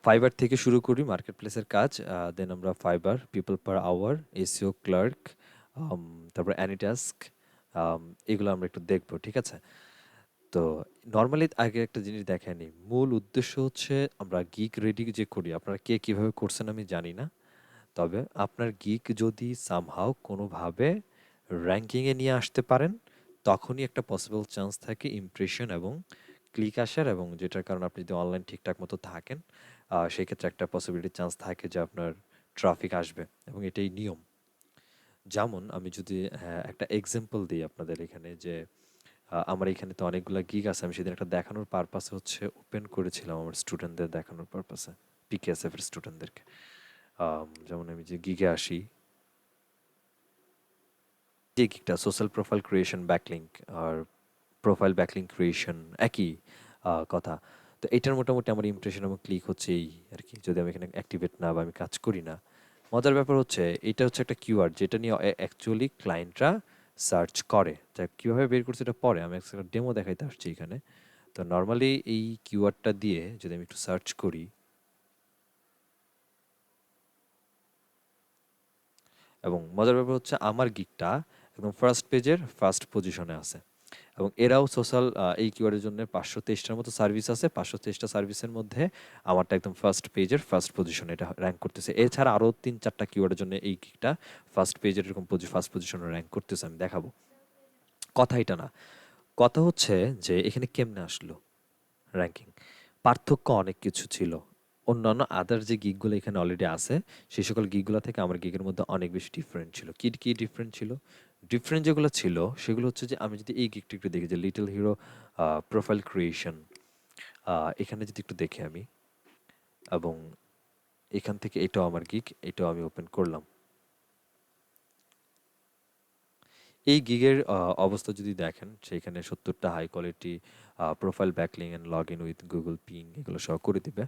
Fibre থেকে শুরু করি মার্কেট প্লেসের কাজ। দেন আমরা Fiverr, People Per Hour, SEO clerk, um তারপর অ্যানিটাস্ক, আম এগুলো আমরা একটু দেখব, ঠিক আছে? তো নরমালি আগে একটা জিনিস দেখে নিই। মূল উদ্দেশ্য হচ্ছে আমরা গিগ রেডি যে করি, আপনারা কে কিভাবে করছেন আমি জানি না। তবে আপনার গিগ যদি সামহাউ কোনোভাবে র্যাঙ্কিংয়ে নিয়ে আসতে পারেন, তখনই একটা পসিবল চান্স থাকে ইমপ্রেশন এবং ক্লিক আসার, এবং যেটার কারণে আপনি যদি অনলাইন ঠিকঠাক মতো থাকেন, সেক্ষেত্রে একটা পসিবিলিটি চান্স থাকে যে আপনার ট্রাফিক আসবে, এবং এটাই নিয়ম। যেমন আমি যদি একটা এক্সাম্পল দিই আপনাদের এখানে, যে আমার এখানে তো অনেকগুলা গিগ আছে। আমি সেদিন একটা দেখানোর পারপাসে হচ্ছে ওপেন করেছিলাম আমার স্টুডেন্টদের দেখানোর পারপাসে, পিকেএসএফ এর স্টুডেন্টদেরকে। যেমন আমি যে গিগে আসি, যে গিগটা সোশ্যাল প্রোফাইল ক্রিয়েশন ব্যাকলিঙ্ক আর প্রোফাইল ব্যাকলিঙ্ক ক্রিয়েশন একই কথা। তো এটার মোটামুটি আমার ইমপ্রেশন এবং ক্লিক হচ্ছে এই আর কি, যদি আমি এখানে অ্যাক্টিভেট না বা আমি কাজ করি না। মজার ব্যাপার হচ্ছে এটা হচ্ছে একটা কিওয়ার্ড যেটা নিয়ে অ্যাকচুয়ালি ক্লায়েন্টরা সার্চ করে। যা কীভাবে বের করছে এটা পরে, আমি একটা ডেমো দেখাইতে আসছি এখানে। তো নর্মালি এই কিওয়ার্ডটা দিয়ে যদি আমি একটু সার্চ করি, এবং মজার ব্যাপার হচ্ছে আমার গিকটা একদম ফার্স্ট পেজের ফার্স্ট পজিশনে আছে, এবং এরাও সোশ্যাল এই কিওয়ার্ডের জন্য 523টার মতো সার্ভিস আছে। 523টা সার্ভিসের মধ্যে আমারটা একদম ফার্স্ট পেজের ফার্স্ট পজিশনে এটা র্যাঙ্ক করতেছে। এছাড়া আরও 3-4টা কিওয়ার্ডের জন্য এই গিকটা ফার্স্ট পেজের এরকম ফার্স্ট পজিশনে র্যাঙ্ক করতেছে, আমি দেখাবো। কথা এটা না, কথা হচ্ছে যে এখানে কেমনে আসলো র্যাঙ্কিং। পার্থক্য অনেক কিছু ছিল। অন্যান্য আদার যে গিগগুলো এখানে অলরেডি আছে, সেই সকল গিগগুলো থেকে আমার গিগের মধ্যে অনেক বেশি ডিফারেন্ট ছিল। কি ডিফারেন্ট ছিল? ডিফারেন্ট যেগুলো ছিল সেগুলো হচ্ছে যে আমি যদি এই গিগটা একটু দেখি, যে লিটল হিরো প্রোফাইল ক্রিয়েশন, এখানে যদি একটু দেখি আমি, এবং এখান থেকে এটাও আমার গিগ, এটাও আমি ওপেন করলাম। এই গিগের অবস্থা যদি দেখেন, সেইখানে 70টা high quality profile backlink and log in with Google ping এগুলো সহ করে দিবে।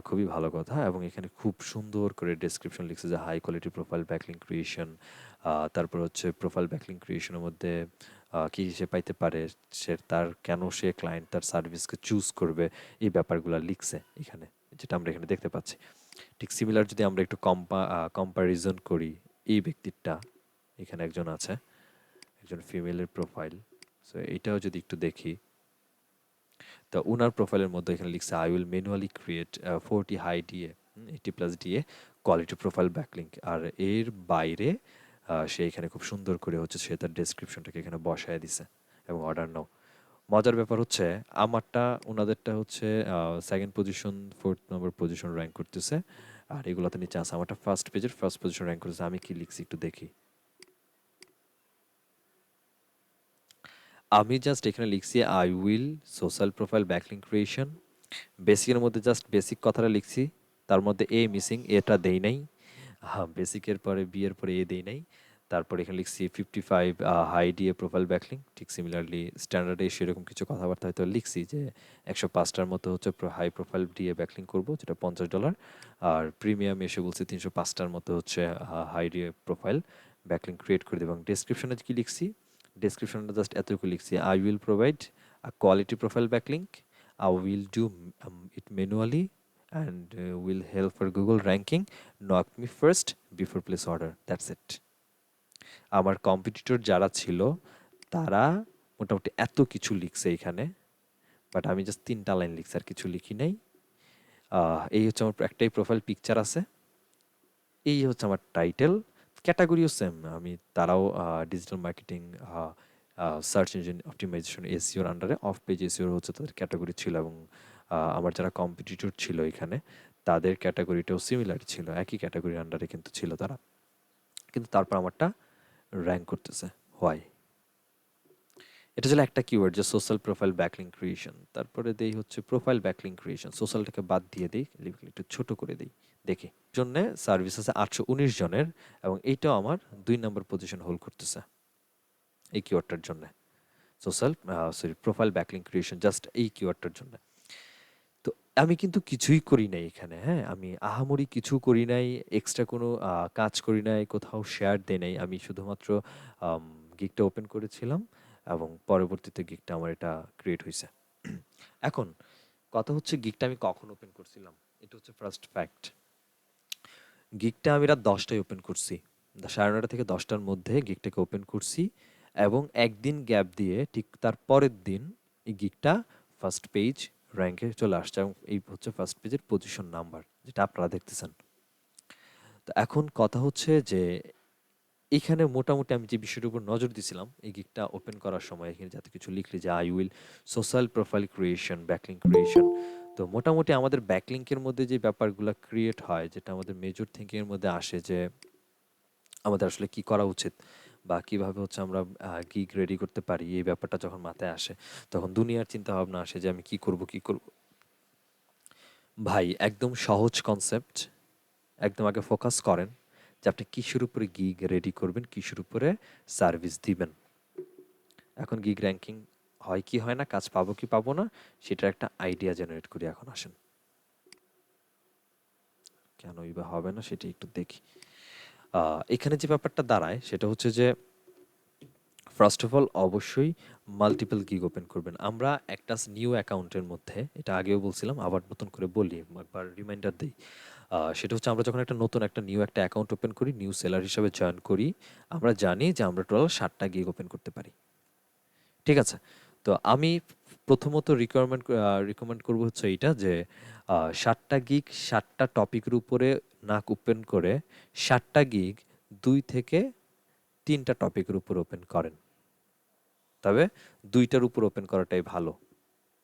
খুবই ভালো কথা। এবং এখানে খুব সুন্দর করে ডেসক্রিপশন লিখছে যে high quality profile backlink creation. তারপর হচ্ছে প্রোফাইল ব্যাকলিং ক্রিয়েশনের মধ্যে কী সে পাইতে পারে, সে তার কেন সে ক্লায়েন্ট তার সার্ভিসকে চুজ করবে, এই ব্যাপারগুলো লিখছে এখানে, যেটা আমরা এখানে দেখতে পাচ্ছি। ঠিক সিমিলার যদি আমরা একটু কম্পারিজন করি, এই ব্যক্তিটা এখানে একজন আছে, একজন ফিমেলের প্রোফাইল। সো এইটাও যদি একটু দেখি, তো উনার প্রোফাইলের মধ্যে এখানে লিখছে I will manually create 40 high DA, 80+ DA quality profile backlink. আর এর বাইরে সে এখানে খুব সুন্দর করে হচ্ছে সে তার ডেসক্রিপশনটাকে এখানে বসায় দিছে, এবং অর্ডার নাও। মজার ব্যাপার হচ্ছে আমারটা ওনাদেরটা হচ্ছে সেকেন্ড পজিশন, ফোর্থ নম্বর পজিশন র্যাঙ্ক করতেছে, আর এগুলোতে নিচে আছে। আমারটা ফার্স্ট পেজের ফার্স্ট পজিশন র্যাঙ্ক করতেছে। আমি কি লিখছি একটু দেখি। আমি জাস্ট এখানে লিখছি I will social profile backlink creation. বেসিকের মধ্যে জাস্ট বেসিক কথাটা লিখছি, তার মধ্যে এ মিসিং, এটা দেই নাই। হ্যাঁ, বেসিকের পরে বি এর পরে এ দেই নাই। তারপর এখানে লিখছি 55 হাই ডিএ প্রোফাইল ব্যাকলিং। ঠিক সিমিলারলি স্ট্যান্ডার্ডে সেরকম কিছু কথাবার্তা হয়তো লিখছি যে 105টার মতো হচ্ছে হাই প্রোফাইল ডিএ ব্যাকলিং করবো, যেটা $50। আর প্রিমিয়াম এসে বলছে 305টার মতো হচ্ছে high DA profile backlink create করে দেবো। এবং ডেসক্রিপশনে কি লিখছি, ডেসক্রিপশনটা জাস্ট এতটুকু লিখছি, I will provide a quality profile backlink, I will do it manually and will help for Google ranking. Knock me first before place order. That's it. আমার competitor যারা ছিল তারা মোটামুটি এত কিছু লিখছে এখানে, বাট আমি জাস্ট 3টা লাইন লিখছি, আর কিছু লিখি নাই। এই হচ্ছে আমার একটাই প্রোফাইল পিকচার আছে, এই হচ্ছে আমার টাইটেল। ক্যাটাগরিও সেম, আমি তারাও digital marketing, search engine optimisation, এসইওর আন্ডারে অফ পেজ এসইওর হচ্ছে তাদের ক্যাটাগরি ছিল। এবং আমার যারা কম্পিটিটর ছিল এখানে, তাদের ক্যাটাগরিটাও সিমিলার ছিল, একই ক্যাটাগরির আন্ডারে কিন্তু ছিল তারা। কিন্তু তারপর আমারটা র্যাঙ্ক করতেছে, হোয়াই? এটা ছিল একটা কিওয়ার্ড, যে সোশ্যাল প্রোফাইল ব্যাকলিং ক্রিয়েশন। তারপরে দেই হচ্ছে প্রোফাইল ব্যাকলিং ক্রিয়েশন, সোশ্যালটাকে বাদ দিয়ে দিই, একটু ছোট করে দিই, দেখি। জন্যে সার্ভিস আছে 819 জনের, এবং এইটাও আমার 2 নম্বর পজিশন হোল্ড করতেছে এই কিওয়ার্ডটার জন্য। Social profile backlink creation just এই কিওয়ার্ডটার জন্য। তো আমি কিন্তু কিছুই করি নাই এখানে, হ্যাঁ? আমি আহামরি কিছু করি নাই, এক্সট্রা কোনো কাজ করি নাই, কোথাও শেয়ার দেই নাই। আমি শুধুমাত্র আম গিগটা ওপেন করেছিলাম, এবং পরবর্তীতে গিগটা আমার এটা ক্রিয়েট হইছে। এখন কথা হচ্ছে গিগটা আমি কখন ওপেন করছিলাম, এটা হচ্ছে ফার্স্ট ফ্যাক্ট। গিগটা আমি রাত 10টায় ওপেন করছি, 9:30 থেকে 10টার মধ্যে গিগটাকে ওপেন করছি, এবং একদিন গ্যাপ দিয়ে ঠিক তার পরের দিন এই গিগটা ফার্স্ট পেজ র্যাঙ্কে চলে আসছে, এবং এই হচ্ছে ফার্স্ট পেজের পজিশন নাম্বার যেটা আপনারা দেখতেছেন। তো এখন কথা হচ্ছে যে এখানে মোটামুটি আমি যে বিষয়টার উপর নজর দিছিলাম এই গিগটা ওপেন করার সময়, এখানে যাতে কিছু লিখলে যে I will social profile creation, backlink creation. তো মোটামুটি আমাদের ব্যাকলিঙ্কের মধ্যে যে ব্যাপারগুলো ক্রিয়েট হয়, যেটা আমাদের মেজর থিঙ্কিংয়ের মধ্যে আসে, যে আমাদের আসলে কি করা উচিত বা কিভাবে হচ্ছে আমরা গিগ রেডি করতে পারি, এই ব্যাপারটা যখন মাথায় আসে তখন দুনিয়ার চিন্তা ভাবনা আসে যে আমি কি করব। ভাই একদম সহজ কনসেপ্ট, একদম আগে ফোকাস করেন যে আপনি কিসের উপরে গিগ রেডি করবেন, কিসের উপরে সার্ভিস দিবেন। এখন গিগ র্যাঙ্কিং হয় কি হয় না, কাজ পাবো কি পাবো না, সেটার একটা আইডিয়া জেনারেট করি। এখন আসেন, কেনই বা হবে না সেটা একটু দেখি। এখানে যে ব্যাপারটা দাঁড়ায় সেটা হচ্ছে যে ফার্স্ট অফ অল অবশ্যই মাল্টিপল গিগ ওপেন করবেন। আমরা একটা নিউ অ্যাকাউন্টের মধ্যে, এটা আগেও বলছিলাম আবার নতুন করে বলি, একবার রিমাইন্ডার দিই। সেটা হচ্ছে আমরা যখন একটা নতুন একটা নিউ একটা অ্যাকাউন্ট ওপেন করি, নিউ সেলার হিসাবে জয়েন করি, আমরা জানি যে আমরা টোটাল 7টা গিগ ওপেন করতে পারি। ঠিক আছে? তো আমি প্রথমত রিকমেন্ড করব হচ্ছে এইটা যে 7টা গিগ 7টা টপিকের উপরে না ওপেন করে 7টা গিগ 2 থেকে 3টা টপিকের উপর ওপেন করেন। তবে 2টার উপর ওপেন করাটাই ভালো।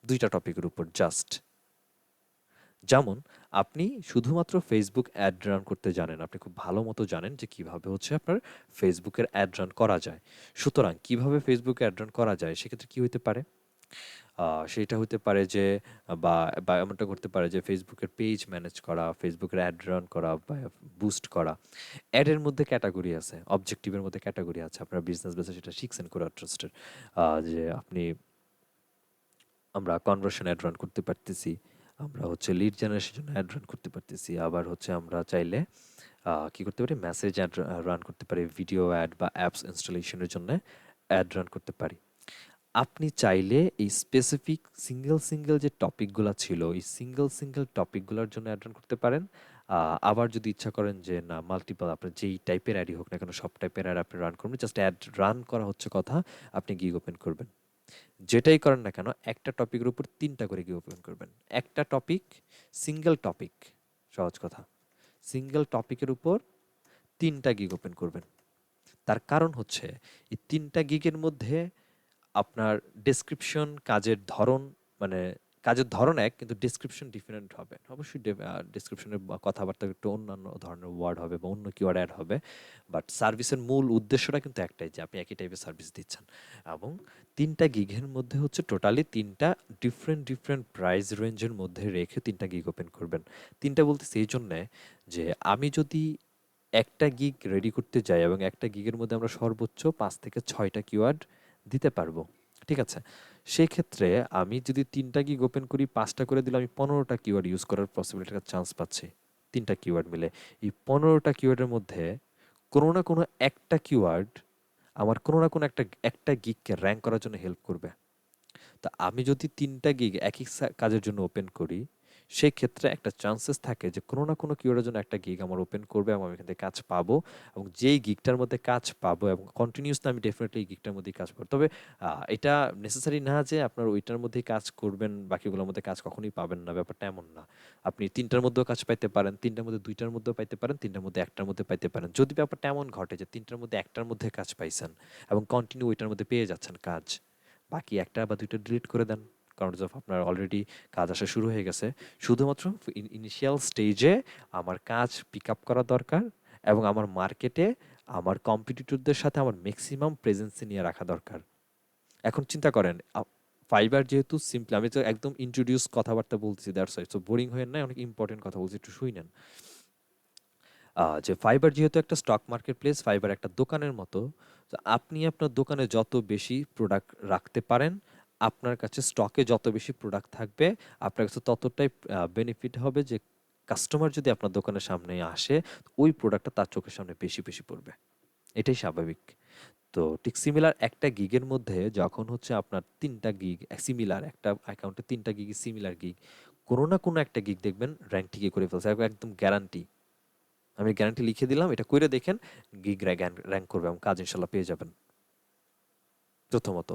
2টা টপিকের উপর জাস্ট। যেমন আপনি শুধুমাত্র ফেসবুক অ্যাড রান করতে জানেন, আপনি খুব ভালো মতো জানেন যে কিভাবে হচ্ছে আপনার ফেসবুকের অ্যাড রান করা যায়। সুতরাং কিভাবে ফেসবুক অ্যাড রান করা যায় সেক্ষেত্রে কি হইতে পারে? সেইটা হতে পারে যে বা বা এমনটা করতে পারে যে ফেসবুকের পেজ ম্যানেজ করা, ফেসবুকের অ্যাড রান করা বা বুস্ট করা। অ্যাডের মধ্যে ক্যাটাগরি আছে, অবজেক্টিভের মধ্যে ক্যাটাগরি আছে। আপনারা বিজনেস বেসে সেটা শিখছেন কোরা ট্রাস্টের। যে আপনি আমরা কনভার্সন অ্যাড রান করতে পারতেছি, আমরা হচ্ছে লিড জেনারেশনের জন্য অ্যাড রান করতে পারতেছি, আবার হচ্ছে আমরা চাইলে কি করতে পারি, মেসেজ অ্যাড রান করতে পারি, ভিডিও অ্যাড বা অ্যাপস ইনস্টলেশনের জন্য অ্যাড রান করতে পারি। আপনি চাইলে এই স্পেসিফিক সিঙ্গেল যে টপিকগুলা ছিল, এই সিঙ্গেল টপিকগুলোর জন্য অ্যাড রান করতে পারেন। আবার যদি ইচ্ছা করেন যে না, মাল্টিপল আপনার যেই টাইপের অ্যাডই হোক না কেন সব টাইপের অ্যাড আপনি রান করবেন, জাস্ট অ্যাড রান করা হচ্ছে কথা, আপনি গিগ ওপেন করবেন। যেটাই করেন না কেন একটা টপিকের উপর 3টা করে গিগ ওপেন করবেন। একটা টপিক, সিঙ্গেল টপিক, সহজ কথা, সিঙ্গেল টপিকের উপর 3টা গিগ ওপেন করবেন। তার কারণ হচ্ছে এই 3টা গিগের মধ্যে আপনার ডেসক্রিপশন, কাজের ধরন, মানে কাজের ধরন এক কিন্তু ডেসক্রিপশন ডিফারেন্ট হবে। অবশ্যই ডেসক্রিপশনের কথাবার্তা একটু অন্যান্য ধরনের ওয়ার্ড হবে বা অন্য কিওয়ার্ড অ্যাড হবে। বাট সার্ভিসের মূল উদ্দেশ্যটা কিন্তু একটাই, যে আপনি একই টাইপের সার্ভিস দিচ্ছেন। এবং 3টা গিগের মধ্যে হচ্ছে টোটালি 3টা ডিফারেন্ট প্রাইস রেঞ্জের মধ্যে রেখে 3টা গিগ ওপেন করবেন। 3টা বলতেছি এই জন্যে যে আমি যদি একটা গিগ রেডি করতে যাই এবং একটা গিগের মধ্যে আমরা সর্বোচ্চ 5 থেকে 6টা কিওয়ার্ড দিতে পারবো। ঠিক আছে? সেক্ষেত্রে আমি যদি 3টা গিগ ওপেন করি, 5টা করে দিলে আমি 15টা কিওয়ার্ড ইউজ করার পসিবিলিটির চান্স পাচ্ছি। 3টা কিওয়ার্ড মিলে। এই 15টা কিওয়ার্ডের মধ্যে কোনো না কোনো একটা কিওয়ার্ড আমার কোনো না কোনো একটা গিগকে র‍্যাংক করার জন্য হেল্প করবে। তা আমি যদি 3টা গিগ একই কাজের জন্য ওপেন করি, সেক্ষেত্রে একটা চান্সেস থাকে যে কোনো না কোনো কিওয়ার্ডের জন্য একটা গিগ আমার ওপেন করবে এবং আমি এখান থেকে কাজ পাবো। এবং যেই গিগটার মধ্যে কাজ পাবো এবং কন্টিনিউয়াসলি আমি ডেফিনিটলি এই গিগটার মধ্যেই কাজ করব। তবে এটা নেসেসারি না যে আপনার ওইটার মধ্যেই কাজ করবেন, বাকিগুলোর মধ্যে কাজ কখনোই পাবেন না। ব্যাপারটা এমন না। আপনি 3টার মধ্যেও কাজ পাইতে পারেন, 3টার মধ্যে 2টার মধ্যেও পাইতে পারেন, 3টার মধ্যে 1টার মধ্যে পাইতে পারেন। যদি ব্যাপারটা এমন ঘটে যে 3টার মধ্যে 1টার মধ্যে কাজ পাইছেন এবং কন্টিনিউ ওইটার মধ্যে পেয়ে যাচ্ছেন কাজ, বাকি 1টা বা 2টা ডিলিট করে দেন। কারণ অফ আপনার অলরেডি কাজ আসা শুরু হয়ে গেছে। শুধুমাত্র ইনিশিয়াল স্টেজে আমার কাজ পিক আপ করা দরকার এবং আমার মার্কেটে আমার কম্পিটিটরদের সাথে আমার ম্যাক্সিমাম প্রেজেন্সি নিয়ে রাখা দরকার। এখন চিন্তা করেন, ফাইবার যেহেতু সিম্পলি, আমি তো একদম ইন্ট্রোডিউস কথাবার্তা বলতেছি, দ্যাটস ওয়াই। সো বোরিং হয়েন না, অনেক ইম্পর্টেন্ট কথা বলছি, একটু শুই নেন। যে ফাইবার যেহেতু একটা স্টক মার্কেট প্লেস, ফাইবার একটা দোকানের মতো। তো আপনি আপনার দোকানে যত বেশি প্রোডাক্ট রাখতে পারেন, আপনার কাছে স্টকে যত বেশি প্রোডাক্ট থাকবে, আপনার কাছে ততটাই বেনিফিট হবে যে কাস্টমার যদি আপনার দোকানের সামনে আসে, ওই প্রোডাক্টটা তার চোখের সামনে বেশি পড়বে। এটাই স্বাভাবিক। তো ঠিক সিমিলার একটা গিগের মধ্যে যখন হচ্ছে আপনার ৩ টা গিগ সিমিলার একটা অ্যাকাউন্টে ৩ টা গিগ সিমিলার গিগ, কোনো না কোনো একটা গিগ দেখবেন র‍্যাংক ঠিকই করে ফেলছে। একদম গ্যারান্টি। আমি গ্যারান্টি লিখে দিলাম, এটা কইরা দেখেন গিগ র‍্যাংক করবে এবং কাজ ইনশাআল্লাহ পেয়ে যাবেন। প্রথমত।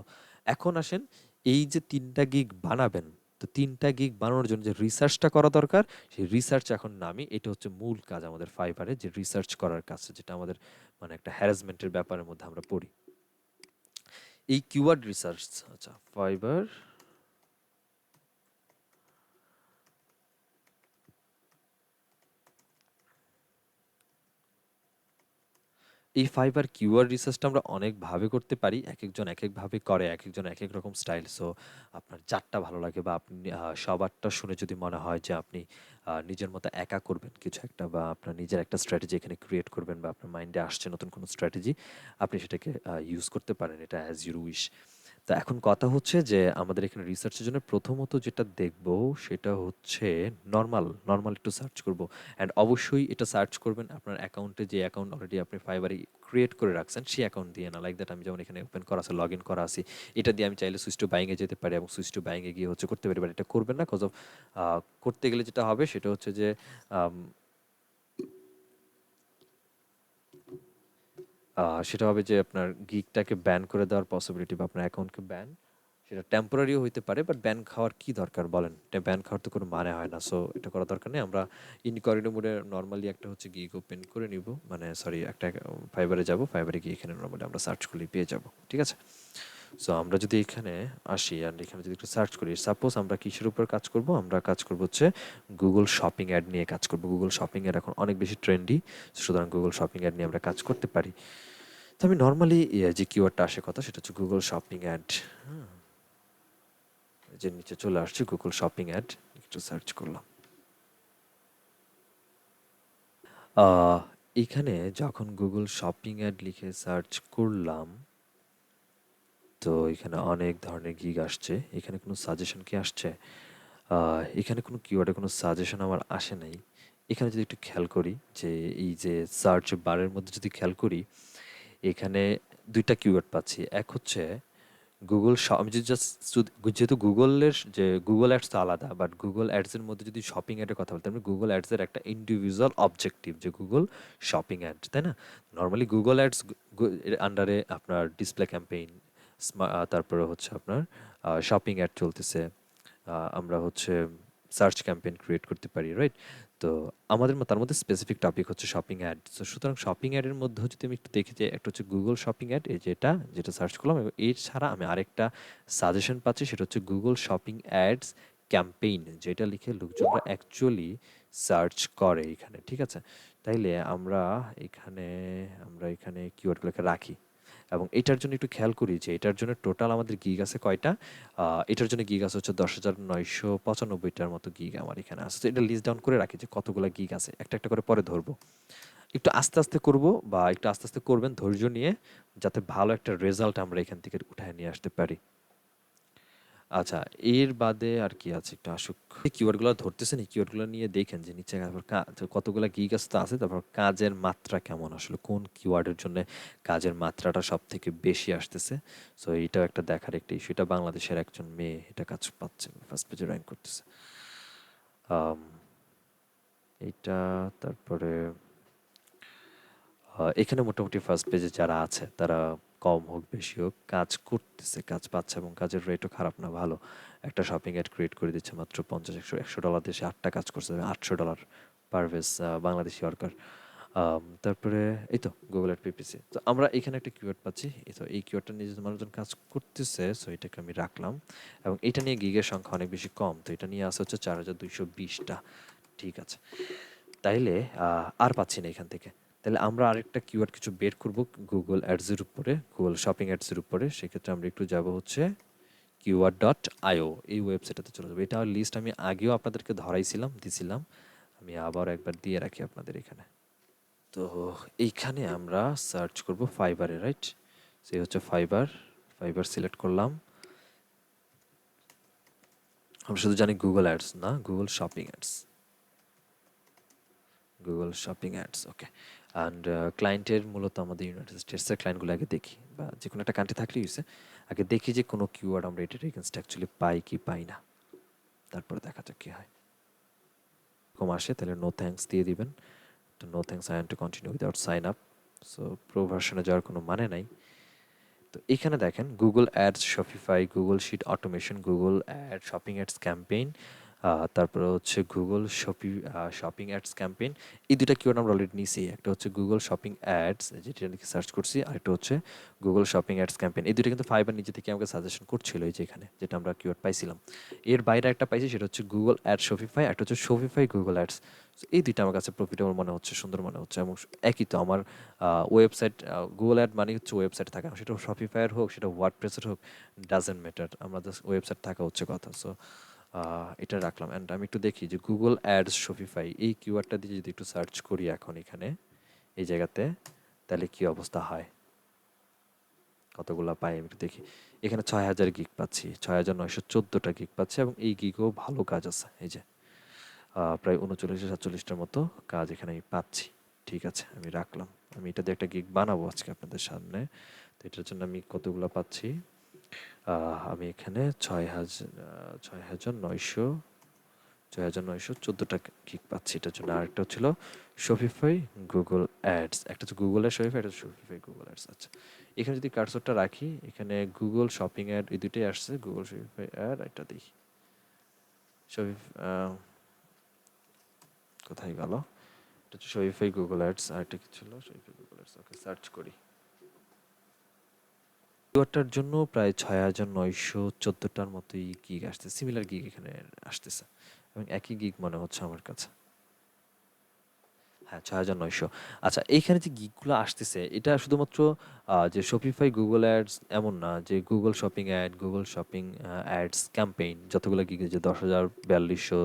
এখন আসেন এই যে ৩ টা গিগ বানাবেন, তো ৩ টা গিগ বানানোর জন্য যে রিসার্চটা করা দরকার, সেই রিসার্চ এখন নামি। এটা হচ্ছে মূল কাজ আমাদের ফাইবারে, যে রিসার্চ করার কাজ, যেটা আমাদের মানে একটা হ্যারাসমেন্টের ব্যাপারের মধ্যে আমরা পড়ি। এই কিওয়ার্ড রিসার্চ, আচ্ছা ফাইবার এই ফাইবার কিওয়ার্ড রিসার্চটা আমরা অনেকভাবে করতে পারি। একেকজন একেকভাবে করে, একেকজন একেক রকম স্টাইল। সো আপনার যারটা ভালো লাগে বা আপনি সবারটা শুনে যদি মনে হয় যে আপনি নিজের মতো একা করবেন কিছু একটা, বা আপনার নিজের একটা স্ট্র্যাটেজি এখানে ক্রিয়েট করবেন, বা আপনার মাইন্ডে আসছে নতুন কোনো স্ট্র্যাটেজি, আপনি সেটাকে ইউজ করতে পারেন। এটা অ্যাজ ইউর উইশ। তো এখন কথা হচ্ছে যে আমাদের এখানে রিসার্চের জন্য প্রথমত যেটা দেখব সেটা হচ্ছে নরমাল একটু সার্চ করব। অ্যান্ড অবশ্যই এটা সার্চ করবেন আপনার অ্যাকাউন্টে, যে অ্যাকাউন্ট অলরেডি আপনি ফাইবারে ক্রিয়েট করে রাখছেন সেই অ্যাকাউন্ট দিয়ে না। লাইক দ্যাট আমি যেমন এখানে ওপেন করা আছে, লগ ইন করা আছি, এটা দিয়ে আমি চাইলে সুইচ টু বাইংয়ে যেতে পারি এবং সুইচ টু বাইংয়ে গিয়ে হচ্ছে করতে পারি। বাট এটা করবেন না, কজ অফ করতে গেলে যেটা হবে সেটা হচ্ছে যে আম, সেটা হবে যে আপনার গিগটাকে ব্যান করে দেওয়ার পসিবিলিটি, বা আপনার অ্যাকাউন্টকে ব্যান, সেটা টেম্পোরারিও হইতে পারে। বাট ব্যান খাওয়ার কি দরকার বলেন? এটা ব্যান খাওয়ার তো কোনো মানে হয় না। সো এটা করার দরকার নেই। আমরা ইনকগনিটো মোডে নরমালি একটা হচ্ছে গিগ ওপেন করে নিব, মানে সরি একটা ফাইবারে যাব, ফাইবারে গিয়ে এখানে নরমালি আমরা সার্চ করলেই পেয়ে যাব। ঠিক আছে? সো আমরা যদি এখানে আসি অ্যান্ড এখানে যদি একটু সার্চ করি, সাপোজ আমরা কিসের উপর কাজ করব? আমরা কাজ করব হচ্ছে গুগল শপিং অ্যাড নিয়ে কাজ করব। গুগল শপিং অ্যাড এখন অনেক বেশি ট্রেন্ডি, সুতরাং গুগল শপিং অ্যাড নিয়ে আমরা কাজ করতে পারি। তো আমি নর্মালি যে কিওয়ার্ডটা আসে কথা, সেটা হচ্ছে গুগল শপিং অ্যাড। যে নিচে চলে আসছে গুগল শপিং অ্যাড, একটু সার্চ করলাম। আহ, এখানে যখন গুগল শপিং অ্যাড লিখে সার্চ করলাম, তো এখানে অনেক ধরনের গিগ আসছে। এখানে কোনো সাজেশন কি আসছে? এখানে কোনো কিওয়ার্ডে কোনো সাজেশন আমার আসে নাই। এখানে যদি একটু খেয়াল করি, যে এই যে সার্চ বারের মধ্যে যদি খেয়াল করি, এখানে ২ টা কিওয়ার্ড পাচ্ছি। এক হচ্ছে গুগল আমি যদি জাস্ট যেহেতু গুগলের যে গুগল অ্যাডস তো আলাদা, বাট গুগল অ্যাডসের মধ্যে যদি শপিং অ্যাডের কথা বলতে, আমি গুগল অ্যাডসের একটা ইন্ডিভিজুয়াল অবজেক্টিভ যে গুগল শপিং অ্যাড, তাই না? নর্মালি গুগল অ্যাডস এর আন্ডারে আপনার ডিসপ্লে ক্যাম্পেইন, তারপরে হচ্ছে আপনার শপিং অ্যাড চলতেছে, আমরা হচ্ছে সার্চ ক্যাম্পেইন ক্রিয়েট করতে পারি, রাইট? তো আমাদের তার মধ্যে স্পেসিফিক টপিক হচ্ছে শপিং অ্যাড। তো সুতরাং শপিং অ্যাডের মধ্যে যদি আমি একটু দেখি, যে একটা হচ্ছে গুগল শপিং অ্যাড, এই যেটা সার্চ করলাম, এবং এর ছাড়া আমি আরেকটা সাজেশন পাচ্ছি, সেটা হচ্ছে গুগল শপিং অ্যাডস ক্যাম্পেইন, যেটা লিখে লোকজনরা অ্যাকচুয়ালি সার্চ করে এখানে। ঠিক আছে? তাইলে আমরা এখানে কিওয়ার্ডগুলোকে রাখি, এবং এটার জন্য একটু খেয়াল করি যে এটার জন্য টোটাল আমাদের গিগ আছে কয়টা। এটার জন্য গিগ আছে হচ্ছে ১০,৯৯৫টার মতো গিগ আমার এখানে আছে। তো এটা লিস্ট ডাউন করে রাখি যে কতগুলো গিগ আছে, একটা একটা করে পরে ধরবো। একটু আস্তে আস্তে করব, বা একটু আস্তে আস্তে করবেন ধৈর্য নিয়ে, যাতে ভালো একটা রেজাল্ট আমরা এখান থেকে উঠায় নিয়ে আসতে পারি। আচ্ছা, এর বাদে আর কি আছে একটু আসুক। এই কিওয়ার্ডগুলো ধরতেছেন, এই কিওয়ার্ডগুলো নিয়ে দেখেন যে নিচে তারপর কতগুলা গিগ আছে তো আছে, তারপর কাজের মাত্রা কেমন, আসলে কোন কিওয়ার্ডের জন্য কাজের মাত্রাটা সব থেকে বেশি আসতেছে। সো এইটাও একটা দেখার একটা ইস্যু। এটা বাংলাদেশের একজন মেয়ে এটা কাজ পাচ্ছে, ফার্স্ট পেজে র্যাঙ্ক করতেছে। আম, এইটা, তারপরে এখানে মোটামুটি ফার্স্ট পেজে যারা আছে তারা কম হোক বেশি হোক কাজ করতেছে, কাজ পাচ্ছে, এবং কাজের রেটও খারাপ না, ভালো। একটা শপিং অ্যাড ক্রিয়েট করে দিচ্ছে মাত্র ৫০ ১০০ ডলার দিয়ে, সে ৮টা কাজ করছে, $৮০০ পার বেস বাংলাদেশি ওয়ার্কার। তারপরে এই তো গুগল অ্যাড পিপিসি। তো আমরা এখানে একটা কিওয়ার্ড পাচ্ছি, এই তো এই কিওয়ার্ডটা নিয়ে যদি মানুষজন কাজ করতেছে, সো এটাকে আমি রাখলাম। এবং এটা নিয়ে গিগের সংখ্যা অনেক বেশি কম, তো এটা নিয়ে আসা হচ্ছে ৪,২২০টা। ঠিক আছে, তাইলে আর পাচ্ছি না এখান থেকে। তাহলে আমরা আরেকটা কিওয়ার্ড কিছু বের করব গুগল অ্যাডসের উপরে, গুগল শপিং অ্যাডসের উপরে। সেক্ষেত্রে আমরা একটু যাব হচ্ছে keyword.io, এই ওয়েবসাইটটাতে চলে যাবো। এটা লিস্ট আমি আগেও আপনাদেরকে দিছিলাম। আমি আবার একবার দিয়ে রাখি আপনাদের এখানে। তো এইখানে আমরা সার্চ করব ফাইবারে, রাইট? সেই হচ্ছে ফাইবার সিলেক্ট করলাম। আমরা শুধু জানি গুগল অ্যাডস না, Google shopping ads, okay. And ক্লায়েন্টের মূলত আমাদের ইউনাইটেড স্টেটসের ক্লায়েন্টগুলো আগে দেখি। বা যে কোনো একটা কান্ট্রি থাকলেই হয়েছে, আগে দেখি যে কোনো কিওয়ার্ড আমরা এটার এগেনস্ট অ্যাকচুয়ালি পাই কি পাই না, তারপরে দেখা যাক কী হয়। কম আসে তাহলে নো থ্যাঙ্কস দিয়ে দিবেন। তো no thanks, I want to continue without sign up. So pro ভার্সনে যাওয়ার কোনো মানে নাই। তো এখানে দেখেন Google ads, Shopify, Google sheet automation, Google ad shopping ads campaign, তারপরে হচ্ছে গুগল শপিং অ্যাডস ক্যাম্পেইন। এই দুটা কিওয়ার্ড আমরা অলরেডি নিয়েছি। একটা হচ্ছে গুগল শপিং অ্যাডস, যেটা লিখে সার্চ করছি, আরেকটা হচ্ছে গুগল শপিং অ্যাডস ক্যাম্পেইন। এই দুটো কিন্তু ফাইবার নিজে থেকে আমাকে সাজেশন করছিল, এই যে এখানে যেটা আমরা কিওয়ার্ড পাইছিলাম। এর বাইরে একটা পাইছি, সেটা হচ্ছে গুগল অ্যাড শপিফাই, একটা হচ্ছে শপিফাই গুগল অ্যাডস। এই দুইটা আমার কাছে প্রফিটেবল মনে হচ্ছে, সুন্দর মনে হচ্ছে, এবং একই তো আমার ওয়েবসাইট, গুগল অ্যাড মানে হচ্ছে ওয়েবসাইট থাকা, সেটা শপিফায়ার হোক, সেটা ওয়ার্ডপ্রেসের হোক, ডাজেন্ট ম্যাটার, আমরা জাস্ট ওয়েবসাইট থাকা হচ্ছে কথা। সো এটা রাখলাম। অ্যান্ড আমি একটু দেখি যে গুগল অ্যাডস শপিফাই এই কিওয়ার্ডটা দিয়ে যদি একটু সার্চ করি এখন এখানে এই জায়গাতে, তাহলে কি অবস্থা হয়, কতগুলো পাই আমি একটু দেখি। এখানে 6,000 গিগ পাচ্ছি, 6,914টা গিগ পাচ্ছি, এবং এই গিগও ভালো কাজ আছে। এই যে প্রায় 39-47টার মতো কাজ এখানে আমি পাচ্ছি। ঠিক আছে, আমি রাখলাম। আমি এটা দিয়ে একটা গিগ বানাবো আজকে আপনাদের সামনে। তো এটার জন্য আমি কতগুলো পাচ্ছি, আমি এখানে 6,914টা গিগ পাচ্ছি এটার জন্য। আরেকটা হচ্ছিল শপিফাই গুগল অ্যাডস, একটা হচ্ছে গুগলের শপিফাই, একটা শপিফাই গুগল অ্যাডস। আচ্ছা, এখানে যদি কার্সরটা রাখি, এখানে গুগল শপিং অ্যাড এই দুটোই আসছে, গুগল শপিফাই অ্যাড। এটা দেখি কোথায় গেল, এটা হচ্ছে শপিফাই গুগল অ্যাডস, আর এটা কি ছিল, শপিফাই গুগল অ্যাডস। ওকে, সার্চ করি। কিওয়ার্ডটার জন্য প্রায় 6,914টার মতোই গিগ আসছে, সিমিলার গিগ এখানে আসতেছে, এবং একই গিগ মনে হচ্ছে আমার কাছে। হ্যাঁ, 6,900। আচ্ছা, এইখানে যে গিগগুলো আসতেছে, এটা শুধুমাত্র যে শপিফাই গুগল অ্যাডস এমন না, যে Google shopping ad, Google shopping ads campaign যতগুলো গিগ, যে 10,4200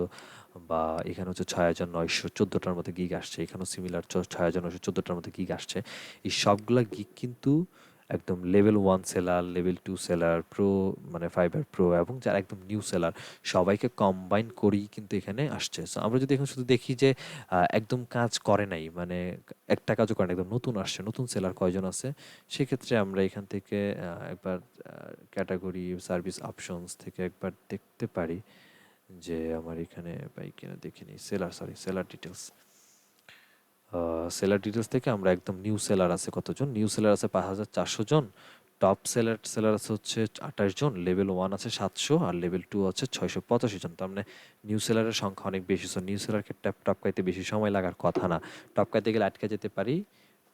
বা এখানে হচ্ছে 6,914টার মতো গিগ আসছে, এখানেও সিমিলার 6,914টার মতো গিগ আসছে। এই সবগুলা গিগ কিন্তু একদম level 1 seller, level 2 seller, pro মানে ফাইবার প্রো, এবং যারা একদম নিউ সেলার, সবাইকে কম্বাইন করেই কিন্তু এখানে আসছে। সো আমরা যদি এখন শুধু দেখি যে একদম কাজ করে নাই, মানে একটা কাজও করে না, একদম নতুন আসছে, নতুন সেলার কয়জন আছে, সেক্ষেত্রে আমরা এখান থেকে একবার ক্যাটাগরি সার্ভিস অপশনস থেকে একবার দেখতে পারি যে আমার এখানে পাই কিনা, দেখিনি। সেলার ডিটেলস, সেলার ডিটেলস থেকে আমরা একদম নিউ সেলার আছে কতজন, নিউ সেলার আছে 5,400 জন, টপ সেলার আছে হচ্ছে 28 জন, লেভেল 1 আছে 700, আর লেভেল 2 আছে 685 জন। তার মানে নিউ সেলারের সংখ্যা অনেক বেশি। সো নিউ সেলারকে টপকাইতে বেশি সময় লাগার কথা না, টপকাইতে গেলে আটকে যেতে পারি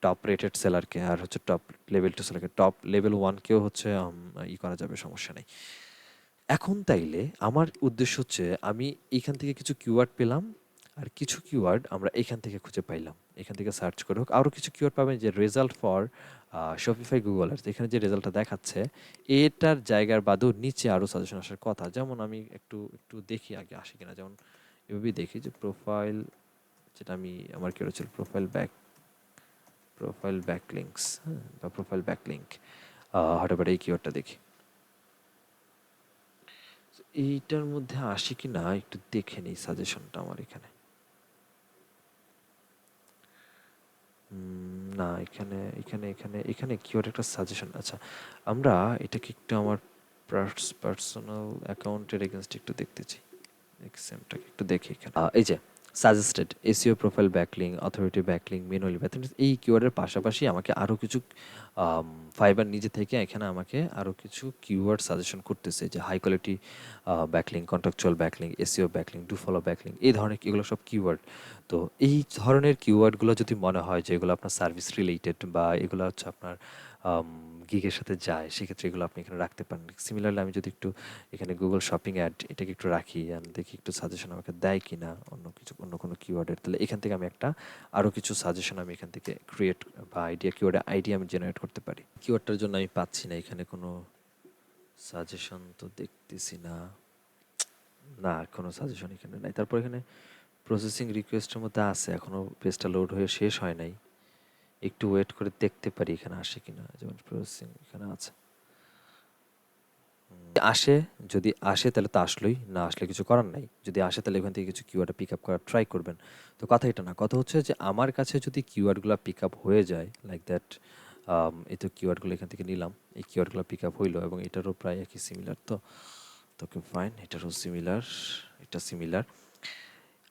টপ রেটেড সেলারকে, আর হচ্ছে টপ লেভেল 2 সেলারকে, টপ লেভেল 1কেও হচ্ছে করা যাবে, সমস্যা নেই। এখন তাইলে আমার উদ্দেশ্য হচ্ছে, আমি এইখান থেকে কিছু কিওয়ার্ড পেলাম, আর কিছু কিওয়ার্ড আমরা এখান থেকে খুঁজে পাইলাম, এখান থেকে সার্চ করে হোক। আরও কিছু কিওয়ার্ড পাবেন যে রেজাল্ট ফর শপিফাই গুগল আর, এখানে যে রেজাল্টটা দেখাচ্ছে এটার জায়গার বাদেও নিচে আরও সাজেশন আসার কথা। যেমন আমি একটু একটু দেখি আগে আসে কিনা, যেমন এভাবেই দেখি যে প্রোফাইল, যেটা আমি আমার কি ছিল, প্রোফাইল ব্যাকলিংকস, হ্যাঁ, বা প্রোফাইল ব্যাকলিংক, হতে পারে এই কিওয়ার্ডটা দেখি এইটার মধ্যে আসে কি না একটু দেখে নিই সাজেশনটা আমার এখানে। না, এখানে এখানে এখানে এখানে কিওয়ার্ড একটা সাজেশন। আচ্ছা, আমরা এটাকে একটু আমার পার্সোনাল অ্যাকাউন্টের এগেনস্ট একটু দেখতে চাই, এক্সামটাকে একটু দেখি এখানে। এই যে suggested SEO profile backlink, authority backlink, manually backlink, এই কিওয়ার্ডের পাশাপাশি আমাকে আরও কিছু ফাইবার নিজে থেকে এখানে আমাকে আরও কিছু কিওয়ার্ড সাজেশন করতেছে, যে high quality backlink, contractual backlink, SEO backlink, do follow backlink, এই ধরনের এগুলো সব কিওয়ার্ড। তো এই ধরনের কিওয়ার্ডগুলো যদি মনে হয় যে এগুলো আপনার সার্ভিস রিলেটেড, বা এগুলো হচ্ছে আপনার গিগের সাথে যায়, সেক্ষেত্রে এগুলো আপনি এখানে রাখতে পারেন। সিমিলারলি আমি যদি একটু এখানে গুগল শপিং অ্যাড এটাকে একটু রাখি, আমি দেখি একটু সাজেশন আমাকে দেয় কি না অন্য কোনো কিওয়ার্ডের, তাহলে এখান থেকে আমি একটা আরও কিছু সাজেশন আমি এখান থেকে ক্রিয়েট বা কিওয়ার্ডের আইডিয়া আমি জেনারেট করতে পারি। কিওয়ার্ডটার জন্য আমি পাচ্ছি না এখানে কোনো সাজেশন, তো দেখতেছি না, না কোনো সাজেশন এখানে নাই। তারপর এখানে প্রসেসিং রিকোয়েস্টের মধ্যে আছে, এখনও পেজটা লোড হয়ে শেষ হয় নাই, একটু ওয়েট করে দেখতে পারি এখানে আসে কিনা। যেমন প্রসেসিং এখানে আছে, আসে, যদি আসে তাহলে তো আসলোই, না আসলে কিছু করার নাই। যদি আসে তাহলে এখান থেকে কিছু কিওয়ার্ড পিক আপ করার ট্রাই করবেন। তো কথা এটা না, কথা হচ্ছে যে আমার কাছে যদি কিওয়ার্ডগুলো পিক আপ হয়ে যায় লাইক দ্যাট, এই তো কিওয়ার্ডগুলো এখান থেকে নিলাম, এই কিওয়ার্ডগুলো পিক আপ হইলো এবং এটারও প্রায় একই সিমিলার। তো তোকে ফাইন, এটারও সিমিলার, এটা সিমিলার।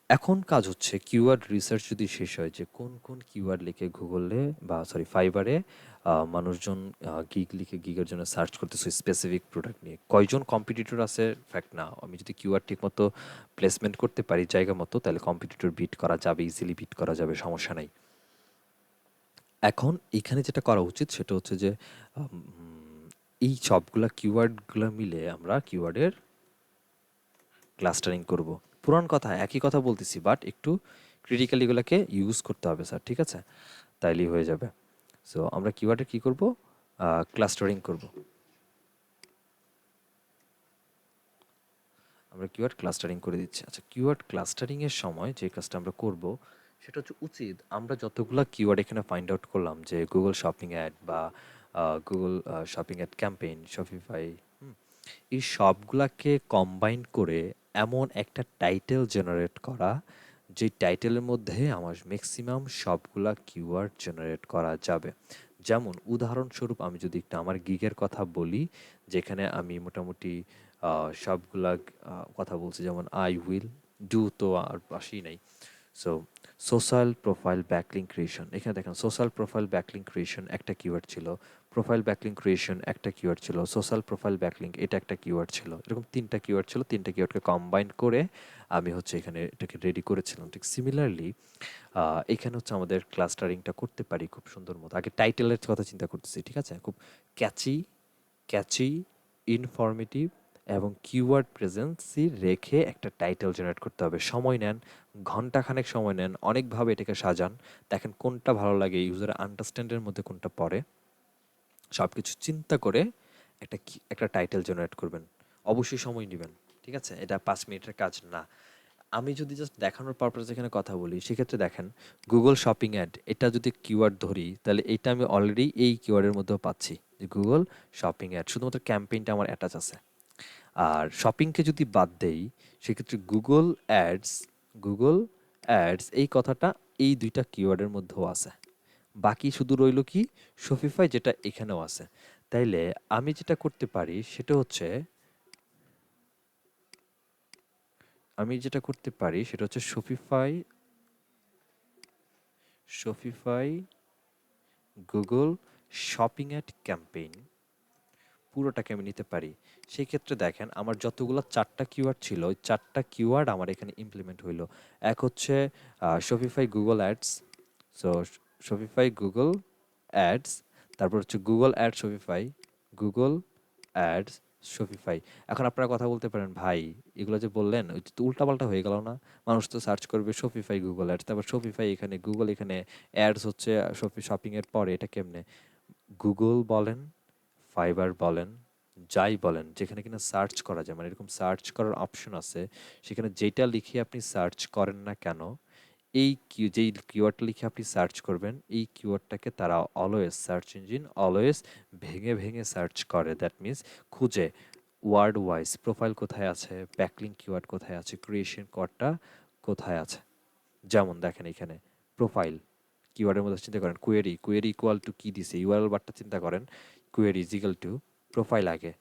এখন কাজ হচ্ছে কিওয়ার্ড রিসার্চ যদি শেষ হয় যে কোন কোন কিওয়ার্ড লিখে গুগলে বা সরি ফাইবারে মানুষজন গিগ লিখে গিগের জন্য সার্চ করতেছে স্পেসিফিক প্রোডাক্ট নিয়ে, কয়জন কম্পিটিটর আছে ফ্যাক্ট না, আমি যদি কিওয়ার্ড ঠিক মতো প্লেসমেন্ট করতে পারি জায়গা মতো তাহলে কম্পিটিটর বিট করা যাবে, ইজিলি বিট করা যাবে, সমস্যা নাই। এখন এখানে যেটা করা উচিত সেটা হচ্ছে যে এই সবগুলা কিওয়ার্ডগুলো মিলে আমরা কিওয়ার্ডের ক্লাস্টারিং করব। পুরান কথা একই কথা বলতেছি, বাট একটু ক্রিটিক্যালি এগুলোকে ইউজ করতে হবে স্যার, ঠিক আছে? তাইলেই হয়ে যাবে। সো আমরা কিওয়ার্ডে কি করব, ক্লাস্টারিং করব। আমরা কিওয়ার্ড ক্লাস্টারিং করে দিচ্ছি। আচ্ছা, কিওয়ার্ড ক্লাস্টারিং এর সময় যে কাজটা আমরা করব সেটা হচ্ছে উচিত আমরা যতগুলা কিওয়ার্ড এখানে ফাইন্ড আউট করলাম যে গুগল শপিং অ্যাড বা Google shopping ad campaign, Shopify, এই সবগুলাকে কম্বাইন করে এমন একটা টাইটেল জেনারেট করা যে টাইটেলের মধ্যে আমার ম্যাক্সিমাম সবগুলা কিওয়ার্ড জেনারেট করা যাবে। যেমন উদাহরণস্বরূপ আমি যদি একটা আমার গিগের কথা বলি, যেখানে আমি মোটামুটি সবগুলা কথা বলছি, যেমন আই উইল ডু তো আর পাশেই নাই। So social profile backlink creation, এখানে দেখেন সোশ্যাল প্রোফাইল ব্যাকলিঙ্ক ক্রিয়েশন একটা কিওয়ার্ড ছিল, প্রোফাইল ব্যাকলিঙ্ক ক্রিয়েশন একটা কিওয়ার্ড ছিল, সোশ্যাল প্রোফাইল ব্যাকলিঙ্ক এটা একটা কিওয়ার্ড ছিল, এরকম তিনটা কিওয়ার্ড ছিল, তিনটা কিওয়ার্ডকে কম্বাইন করে আমি হচ্ছে এখানে এটাকে রেডি করেছিলাম। ঠিক সিমিলারলি এখানে হচ্ছে আমাদের ক্লাস্টারিংটা করতে পারি খুব সুন্দর মতো। আগে টাইটেলের কথা চিন্তা করতেছি, ঠিক আছে? খুব ক্যাচি ক্যাচি ইনফরমেটিভ এবং কিওয়ার্ড প্রেজেন্সি রেখে একটা টাইটেল জেনারেট করতে হবে। সময় নেন, ঘন্টাখানেক সময় নেন, অনেকভাবে এটাকে সাজান, দেখেন কোনটা ভালো লাগে, ইউজার আন্ডারস্ট্যান্ডের মধ্যে কোনটা পড়ে, সব কিছু চিন্তা করে একটা টাইটেল জেনারেট করবেন। অবশ্যই সময় নেবেন, ঠিক আছে? এটা 5 মিনিটের কাজ না। আমি যদি জাস্ট দেখানোর পারপাসে এখানে কথা বলি, সেক্ষেত্রে দেখেন গুগল শপিং অ্যাড এটা যদি কিওয়ার্ড ধরি তাহলে এটা আমি অলরেডি এই কিওয়ার্ডের মধ্যেও পাচ্ছি যে গুগল শপিং অ্যাড, শুধুমাত্র ক্যাম্পেইনটা আমার অ্যাটাচ আছে। আর শপিংকে যদি বাদ দেই সেক্ষেত্রে গুগল অ্যাডস এই কথাটা এই দুইটা কিওয়ার্ডের মধ্যেও আছে। বাকি শুধু রইল কি শপিফাই, যেটা এখানেও আছে। তাইলে আমি যেটা করতে পারি সেটা হচ্ছে Shopify Google shopping ad campaign পুরোটাকে আমি নিতে পারি। সেই ক্ষেত্রে দেখেন আমার যতগুলো 4টা কিওয়ার্ড ছিল ওই 4টা কিওয়ার্ড আমার এখানে ইমপ্লিমেন্ট হইলো। এক হচ্ছে Shopify Google ads, so Shopify Google ads, তারপর হচ্ছে Google ad Shopify, Google ads Shopify. এখন আপনারা কথা বলতে পারেন ভাই এগুলো যে বললেন ওই তো উল্টাপাল্টা হয়ে গেল না? মানুষ তো সার্চ করবে শপিফাই গুগল অ্যাডস, তারপর শপিফাই এখানে, গুগল এখানে, অ্যাডস হচ্ছে শপিং এর পরে, এটা কেমনে? গুগল বলেন, ফাইবার বলেন, যাই বলেন, যেখানে কিনা সার্চ করা যায়, মানে এরকম সার্চ করার অপশন আছে, সেখানে যেটা লিখে আপনি সার্চ করেন না কেন, যেই কিওয়ার্ডটা লিখে আপনি সার্চ করবেন এই কিওয়ার্ডটাকে তারা অলওয়েজ সার্চ ইঞ্জিন অলওয়েজ ভেঙে ভেঙে সার্চ করে। দ্যাট মিনস খুঁজে ওয়ার্ড ওয়াইজ প্রোফাইল কোথায় আছে, ব্যাকলিঙ্ক কিওয়ার্ড কোথায় আছে, ক্রিয়েশন কোয়ার্ডটা কোথায় আছে। যেমন দেখেন এখানে প্রোফাইল কিওয়ার্ডের মধ্যে চিন্তা করেন কোয়েরি ইকুয়াল টু কি দিছে, ইউআরএল বারটা চিন্তা করেন, query is equal to profile আগে,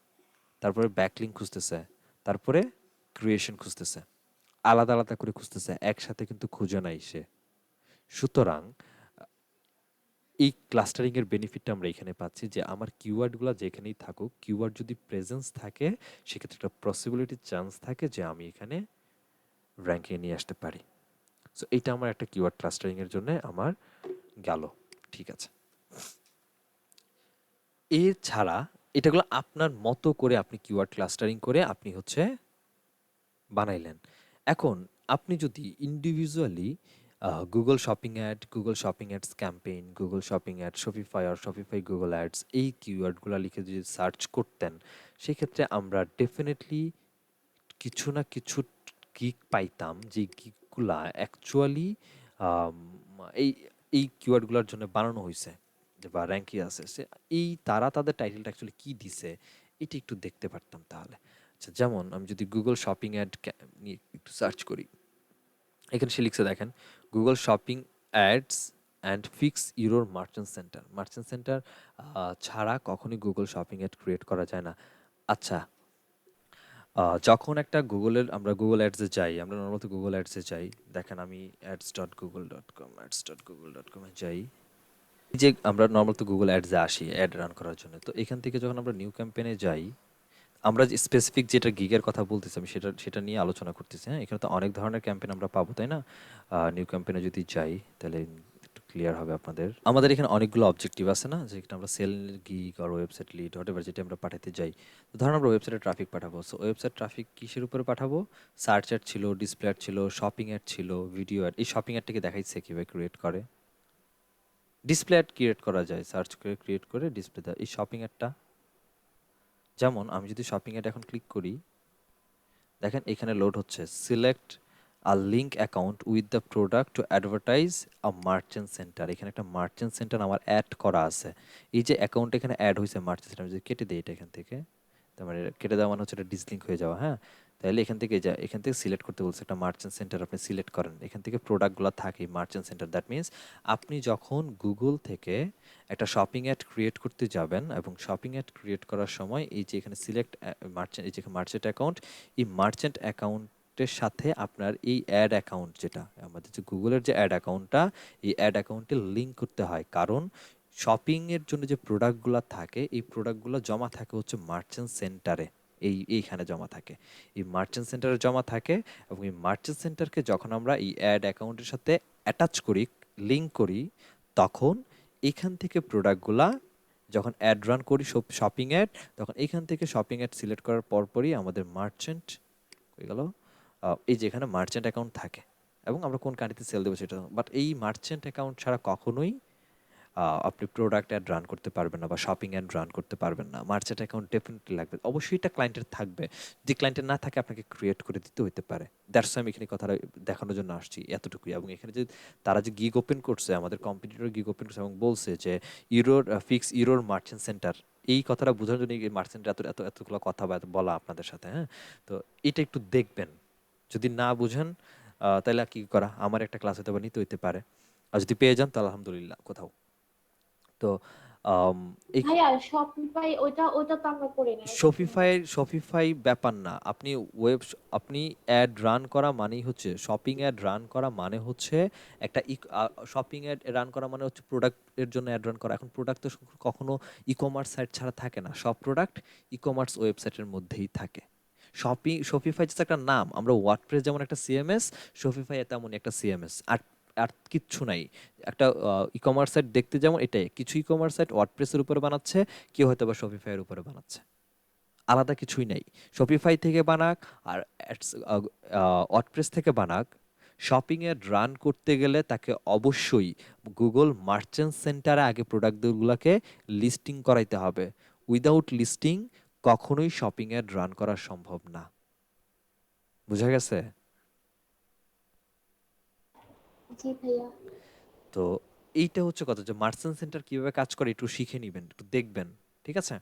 তারপরে ব্যাকলিঙ্ক খুঁজতেছে, তারপরে ক্রিয়েশন খুঁজতেছে, আলাদা আলাদা করে খুঁজতেছে, একসাথে কিন্তু খুঁজে নাই সে। সুতরাং এই ক্লাস্টারিং এর বেনিফিটটা আমরা এখানে পাচ্ছি যে আমার কিওয়ার্ডগুলো যেখানেই থাকুক, কিওয়ার্ড যদি প্রেজেন্স থাকে সেক্ষেত্রে একটা পসিবিলিটি চান্স থাকে যে আমি এখানে র্যাঙ্কিং নিয়ে আসতে পারি। সো এইটা আমার একটা কিওয়ার্ড ক্লাস্টারিং এর জন্য আমার গেল, ঠিক আছে? এছাড়া এটাগুলো আপনার মতো করে আপনি কিওয়ার্ড ক্লাস্টারিং করে আপনি হচ্ছে বানাইলেন। এখন আপনি যদি individually Google shopping ad, Google shopping ads campaign, Google shopping ad Shopify আর শপিফাই গুগল অ্যাডস এই কিওয়ার্ডগুলো লিখে যদি সার্চ করতেন সেক্ষেত্রে আমরা ডেফিনেটলি কিছু না কিছু গিগ পাইতাম, যে গিগগুলা অ্যাকচুয়ালি এই এই কিওয়ার্ডগুলোর জন্য বানানো হয়েছে বা র্যাঙ্কে আছে, এই তারা তাদের টাইটেলটা অ্যাকচুয়ালি কী দিছে এটা একটু দেখতে পারতাম তাহলে। আচ্ছা, যেমন আমি যদি গুগল শপিং অ্যাড নিয়ে একটু সার্চ করি, এখানে সে লিখছে দেখেন Google shopping ads and fix your merchant center ছাড়া কখনোই গুগল শপিং অ্যাড ক্রিয়েট করা যায় না। আচ্ছা, যখন একটা আমরা গুগল অ্যাডসে যাই, আমরা নর্মালত গুগল অ্যাডসে যাই, দেখেন আমি ads.google.com এ যাই, এই যে আমরা নর্মাল তো গুগল অ্যাডসে আসি অ্যাড রান করার জন্য, তো এখান থেকে যখন আমরা নিউ ক্যাম্পেইনে যাই, আমরা যে স্পেসিফিক যেটা গিগের কথা বলতেছি আমি সেটা সেটা নিয়ে আলোচনা করতেছি। হ্যাঁ, এখানে তো অনেক ধরনের ক্যাম্পেইন আমরা পাবো, তাই না? নিউ ক্যাম্পেইনে যদি যাই তাহলে একটু ক্লিয়ার হবে আপনাদের। আমাদের এখানে অনেকগুলো অবজেক্টিভ আছে না, যেটা আমরা সেল গিগ আর ওয়েবসাইট লিড হোয়াটএভার যেটা আমরা পাঠাতে যাই। তো ধরুন আমরা ওয়েবসাইটে ট্রাফিক পাঠাবো, সো ওয়েবসাইট ট্রাফিক কিসের উপরে পাঠাবো? সার্চ অ্যাড ছিল, ডিসপ্লে অ্যাড ছিল, শপিং অ্যাড ছিল, ভিডিও অ্যাড। এই শপিং অ্যাডটাকে দেখাইছে কীভাবে ক্রিয়েট করে। ডিসপ্লে অ্যাড ক্রিয়েট করা যায়, সার্চ করে ক্রিয়েট করে ডিসপ্লে দেয়। এই শপিং অ্যাডটা, যেমন আমি যদি শপিং অ্যাড এখন ক্লিক করি, দেখেন এখানে লোড হচ্ছে, select a link account with the product to advertise a merchant center. এখানে একটা মার্চেন্ট সেন্টার আমার অ্যাড করা আছে। এই যে অ্যাকাউন্ট এখানে অ্যাড হয়েছে মার্চেন্ট সেন্টার, আমি যদি কেটে দিই এটা এখান থেকে, তার মানে কেটে দেওয়া মানে হচ্ছে এটা ডিসলিঙ্ক হয়ে যাওয়া। হ্যাঁ, তাহলে এখান থেকে সিলেক্ট করতে বলছে একটা মার্চেন্ট সেন্টার, আপনি সিলেক্ট করেন, এখান থেকে প্রোডাক্টগুলো থাকে মার্চেন্ট সেন্টার। দ্যাট মিনস আপনি যখন গুগল থেকে একটা শপিং অ্যাড ক্রিয়েট করতে যাবেন এবং শপিং অ্যাড ক্রিয়েট করার সময় এই যে এখানে সিলেক্ট মার্চেন্ট, এই যে মার্চেন্ট অ্যাকাউন্ট, এই মার্চেন্ট অ্যাকাউন্টের সাথে আপনার এই অ্যাড অ্যাকাউন্ট, যেটা আমাদের যে গুগলের যে অ্যাড অ্যাকাউন্টটা, এই অ্যাড অ্যাকাউন্টে লিঙ্ক করতে হয়। কারণ শপিংয়ের জন্য যে প্রোডাক্টগুলো থাকে, এই প্রোডাক্টগুলো জমা থাকে হচ্ছে মার্চেন্ট সেন্টারে, এইখানে জমা থাকে, এই মার্চেন্ট সেন্টারে জমা থাকে। এবং এই মার্চেন্ট সেন্টারকে যখন আমরা এই অ্যাড অ্যাকাউন্টের সাথে অ্যাটাচ করি, লিঙ্ক করি, তখন এখান থেকে প্রোডাক্টগুলা যখন অ্যাড রান করি শপিং অ্যাড, তখন এখান থেকে শপিং অ্যাড সিলেক্ট করার পরপরই আমাদের মার্চেন্ট হয়ে গেল, এই যে এখানে মার্চেন্ট অ্যাকাউন্ট থাকে এবং আমরা কোন কান্ট্রিতে সেল দেবো সেটা। বাট এই মার্চেন্ট অ্যাকাউন্ট ছাড়া কখনোই আপনি প্রোডাক্ট অ্যাড রান করতে পারবেন না বা শপিং অ্যাড রান করতে পারবেন না। মার্চেন্ট অ্যাকাউন্ট ডেফিনেটলি লাগবে, অবশ্যই এটা ক্লায়েন্টের থাকবে। যদি ক্লায়েন্টের না থাকে আপনাকে ক্রিয়েট করে দিতে হতে পারে। দ্যাটস আমি এখানে কথাটা দেখানোর জন্য আসছি, এতটুকুই। এবং এখানে যে তারা যে গিগ ওপেন করছে, আমাদের কম্পিটিটর গিগ ওপেন করছে এবং বলছে যে ফিক্স ইউরোর মার্চেন্ট সেন্টার, এই কথাটা বোঝানোর জন্য এই মার্চেন্ট এতগুলো কথা বলা আপনাদের সাথে। হ্যাঁ, তো এটা একটু দেখবেন, যদি না বুঝেন তাহলে আর কি করা, আমার একটা ক্লাস হতে বা নিতে হইতে পারে। আর যদি পেয়ে যান তাহলে আলহামদুলিল্লাহ কোথাও। তো আম, এই ভাইয়া শপিফাই ওইটা ওইটা তো আমরা করি না, ওটা কিভাবে? শপিফাই ব্যাপার না। আপনি অ্যাড রান করা মানেই হচ্ছে শপিং অ্যাড রান করা মানে হচ্ছে একটা শপিং অ্যাড রান করা মানে হচ্ছে প্রোডাক্টের জন্য অ্যাড রান করা। এখন প্রোডাক্ট তো কখনো ই কমার্স সাইট ছাড়া থাকে না, সব প্রোডাক্ট ই কমার্স ওয়েবসাইটের মধ্যেই থাকে। শপিফাই জাস্ট একটা নাম। আমরা ওয়ার্ডপ্রেস যেমন একটা সিএমএস, শপিফাই তেমন একটা সিএমএস, আর আর কিচ্ছু নাই। একটা ই কমার্স সাইট দেখতে যেমন এটাই, কিছু ই কমার্স সাইট ওয়ার্ডপ্রেসের উপরে বানাচ্ছে, কেউ হয়তো বা শপিফাইয়ের উপরে বানাচ্ছে, আলাদা কিছুই নাই। শপিফাই থেকে বানাক আর ওয়ার্ডপ্রেস থেকে বানাক, শপিং এর রান করতে গেলে তাকে অবশ্যই গুগল মার্চেন্ট সেন্টারে আগে প্রোডাক্টগুলোকে লিস্টিং করাইতে হবে। উইদাউট লিস্টিং কখনোই শপিং এর রান করা সম্ভব না। বুঝা গেছে? জি ভাইয়া। তো এইটা হচ্ছে কথা, যে মার্চেন্ট সেন্টার কিভাবে কাজ করে একটু শিখে নিবেন, একটু দেখবেন। ঠিক আছে?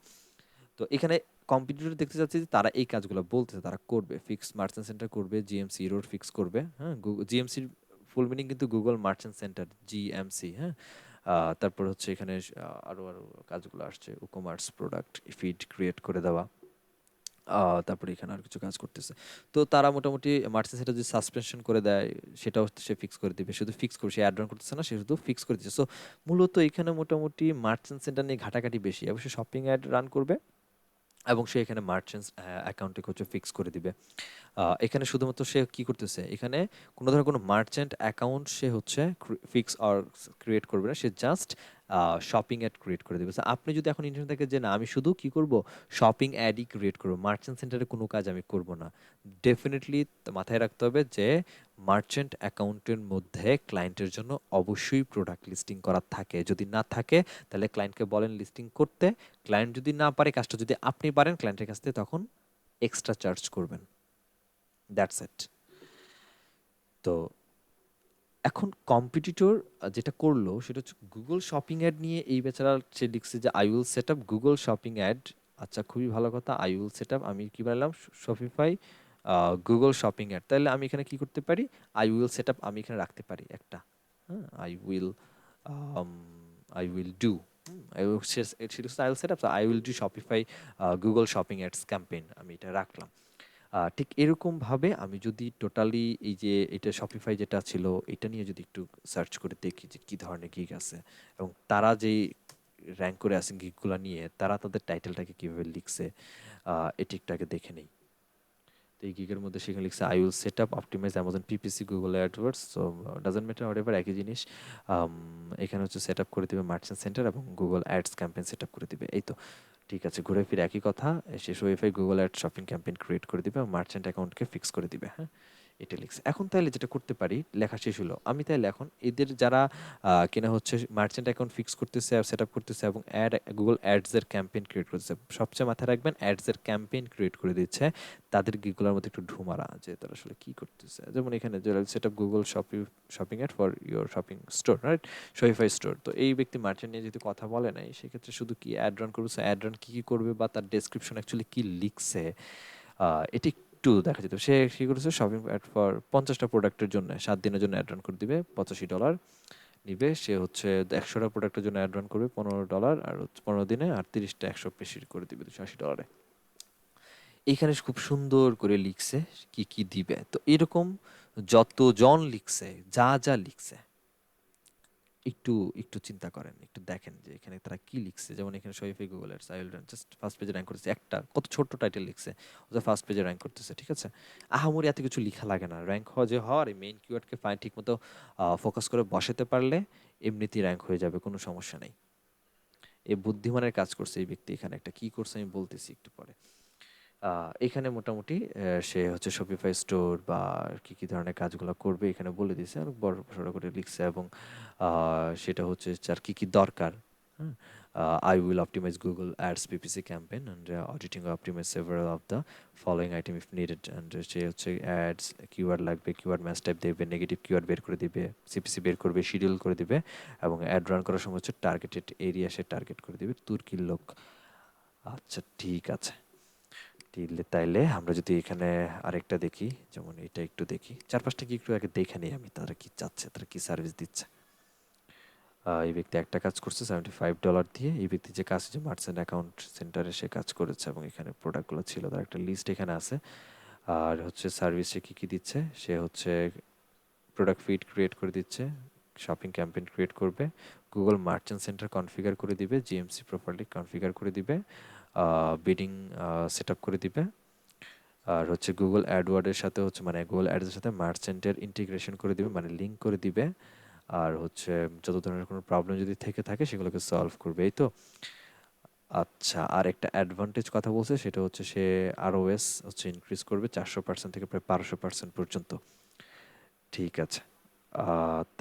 তো এখানে কম্পিটিটর দেখতে যাচ্ছে যে তারা এই কাজগুলো বলতেছে তারা করবে, ফিক্স মার্চেন্ট সেন্টার করবে, জিএমসি রোড ফিক্স করবে। হ্যাঁ, জিএমসির ফুল মিনিং কিন্তু গুগল মার্চেন্ট সেন্টার, জিএমসি। হ্যাঁ, তারপর হচ্ছে এখানে আরো আরো কাজগুলো আসছে, e commerce product feed create করে দেওয়া। তারপরে এখানে আর কিছু কাজ করতেছে। তো তারা মোটামুটি মার্চেন্ট সেন্টার যদি সাসপেনশন করে দেয়, সেটাও সে ফিক্স করে দিবে। শুধু ফিক্স করবে, সে অ্যাড রান করতেছে না, সে শুধু ফিক্স করে দিচ্ছে। সো মূলত এখানে মোটামুটি মার্চেন্ট সেন্টার নিয়ে ঘাটাঘাটি বেশি। অবশ্যই শপিং অ্যাড রান করবে এবং সে এখানে মার্চেন্টস অ্যাকাউন্টে হচ্ছে ফিক্স করে দিবে। এখানে শুধুমাত্র সে কি করতেছে, এখানে কোনো ধরনের কোনো মার্চেন্ট অ্যাকাউন্ট সে হচ্ছে ফিক্স আর ক্রিয়েট করবে না, সে জাস্ট শপিং অ্যাড ক্রিয়েট করে দেবে। So, আপনি যদি এখন ইন্টারনেট থেকে যে না আমি শুধু কি করব, শপিং অ্যাডই ক্রিয়েট করবো, মার্চেন্ট সেন্টারে কোনো কাজ আমি করব না, ডেফিনেটলি মাথায় রাখতে হবে যে মার্চেন্ট অ্যাকাউন্টের মধ্যে ক্লায়েন্টের জন্য অবশ্যই প্রোডাক্ট লিস্টিং করা থাকে। যদি না থাকে তাহলে ক্লায়েন্টকে বলেন লিস্টিং করতে। ক্লায়েন্ট যদি না পারে কাজটা, যদি আপনি পারেন ক্লায়েন্টের কাছ থেকে, তখন এক্সট্রা চার্জ করবেন। That's it. তো এখন কম্পিটিটর যেটা করলো সেটা হচ্ছে গুগল শপিং অ্যাড নিয়ে, এই বেচারা সে লিখছে যে I will set up Google shopping ad. আচ্ছা, খুবই ভালো কথা, আই উইল সেট আপ, আমি কি বললাম, শপিফাই গুগল শপিং অ্যাড। তাহলে আমি এখানে কি করতে পারি, আই উইল সেট আপ আমি এখানে রাখতে পারি একটা। হ্যাঁ, I will I will do. She লিখছে I will set up, so I will do Shopify Google Shopping Ads campaign, আমি এটা রাখলাম। ঠিক এরকমভাবে আমি যদি টোটালি এই যে এটা শপিফাই যেটা ছিল এটা নিয়ে যদি একটু সার্চ করে দেখি যে কী ধরনের গিগ আছে এবং তারা যেই র্যাঙ্ক করে আছে গিগগুলো নিয়ে তারা তাদের টাইটেলটাকে কীভাবে লিখছে, এটি একটু আগে দেখে নেই। তো এই গিগের মধ্যে সেখানে লিখছে I will set up optimize Amazon PPC Google AdWords, so doesn't matter whatever, একই জিনিস। এখানে হচ্ছে সেট আপ করে দিবে মার্চেন্ট সেন্টার এবং Google ads campaign set up করে দিবে, এই তো ঠিক আছে। ঘুরে ফিরে একই কথা, সে Shopify Google ad shopping campaign create করে দিবে এবং মার্চেন্ট অ্যাকাউন্টকে ফিক্স করে দিবে। হ্যাঁ, এটা লিখছে। এখন তাইলে যেটা করতে পারি, লেখা শেষ হলো, আমি তাইলে এখন এদের যারা কিনা হচ্ছে মার্চেন্ট অ্যাকাউন্ট ফিক্স করতেছে আর সেট আপ করতেছে এবং গুগল অ্যাডসের ক্যাম্পেইন ক্রিয়েট করতেছে, সবচেয়ে মাথায় রাখবেন অ্যাডসের ক্যাম্পেইন ক্রিয়েট করে দিচ্ছে, তাদের গিগুলোর মধ্যে একটু ঢুমারা যে তারা আসলে কী করতেছে। যেমন এখানে set up Google shopping ad for your shopping store, right, Shopify store. তো এই ব্যক্তি মার্চেন্ট নিয়ে যদি কথা বলে নাই, সেক্ষেত্রে শুধু কি অ্যাড রান করবে, অ্যাড রান কী কী করবে বা তার ডেসক্রিপশন অ্যাকচুয়ালি কী লিখছে, এটি একটু দেখা যেত। সে কী করেছে, শপিং অ্যাড ফর 50টা প্রোডাক্টের জন্য 7 দিনের জন্য অ্যাড রান করে দিবে, $85 নিবে। সে হচ্ছে 100টা প্রোডাক্টের জন্য অ্যাড রান করবে $15, আর 15 দিনে, আর 30টা 100 বেশি করে দিবে $280। এইখানে খুব সুন্দর করে লিখছে কি কি দিবে। তো এরকম যতজন লিখছে, যা যা লিখছে, একটু একটু চিন্তা করেন, একটু দেখেন যে এখানে তারা কি লিখছে। যেমন এখানে শরীফে Google ads I will run, just first পেজে র্যাঙ্ক করতেছে, একটা কত ছোট্ট টাইটেল লিখছে, ওটা ফার্স্ট পেজে র্যাঙ্ক করতেছে, ঠিক আছে। আহামরি এত কিছু লিখা লাগে না, র্যাঙ্ক হওয়া যে হওয়ার, এই মেইন কিওয়ার্ডকে ফাইন ঠিক মতো ফোকাস করে বসাতে পারলে এমনিতেই র্যাঙ্ক হয়ে যাবে, কোনো সমস্যা নেই। এই বুদ্ধিমানের কাজ করছে এই ব্যক্তি। এখানে একটা কি করছে আমি বলতেছি একটু পরে। এখানে মোটামুটি সে হচ্ছে শপিফাই স্টোর বা কি কি ধরনের কাজগুলো করবে এখানে বলে দিয়েছে, অনেক বড় সড়ো করে লিখছে এবং সেটা হচ্ছে যার কি কি দরকার। হ্যাঁ, I will optimize Google Ads PPC campaign and auditing optimize several of the following item if needed, and সে হচ্ছে অ্যাডস কিওয়ার্ড লাগবে, কিওয়ার্ড ম্যাচ টাইপ দেখবে, নেগেটিভ কিওয়ার্ড বের করে দিবে, সিপিসি বের করবে, শিডিউল করে দিবে এবং অ্যাড রান করার সময় হচ্ছে টার্গেটেড এরিয়া সে টার্গেট করে দিবে, তুর্কির লোক। আচ্ছা ঠিক আছে, তাইলে আমরা যদি এখানে আরেকটা দেখি, যেমন এটা একটু দেখি, 4-5টা কি একটু আগে দেখে নিই আমি, তারা কি চাচ্ছে, তারা কি সার্ভিস দিচ্ছে। এই ব্যক্তি একটা কাজ করছে $75 দিয়ে। এই ব্যক্তি যে কাজ, যে মার্চেন্ট অ্যাকাউন্ট সেন্টারে সে কাজ করেছে এবং এখানে প্রোডাক্টগুলো ছিল, তার একটা লিস্ট এখানে আছে। আর হচ্ছে সার্ভিসে কী কী দিচ্ছে, সে হচ্ছে প্রোডাক্ট ফিড ক্রিয়েট করে দিচ্ছে, শপিং ক্যাম্পেইন ক্রিয়েট করবে, গুগল মার্চেন্ট সেন্টার কনফিগার করে দিবে, জিএমসি প্রপারলি কনফিগার করে দিবে, বিডিং সেট আপ করে দিবে, আর হচ্ছে গুগল অ্যাডওয়ার্ডের সাথে হচ্ছে মানে গুগল অ্যাডসের সাথে মার্চেন্টের ইন্টিগ্রেশন করে দিবে, মানে লিঙ্ক করে দিবে, আর হচ্ছে যত ধরনের কোনো প্রবলেম যদি থেকে থাকে সেগুলোকে সলভ করবে, এই তো। আচ্ছা, আর একটা অ্যাডভান্টেজ কথা বলছে, সেটা হচ্ছে সে আরওএস হচ্ছে ইনক্রিজ করবে 400% থেকে প্রায় 1200% পর্যন্ত। ঠিক আছে,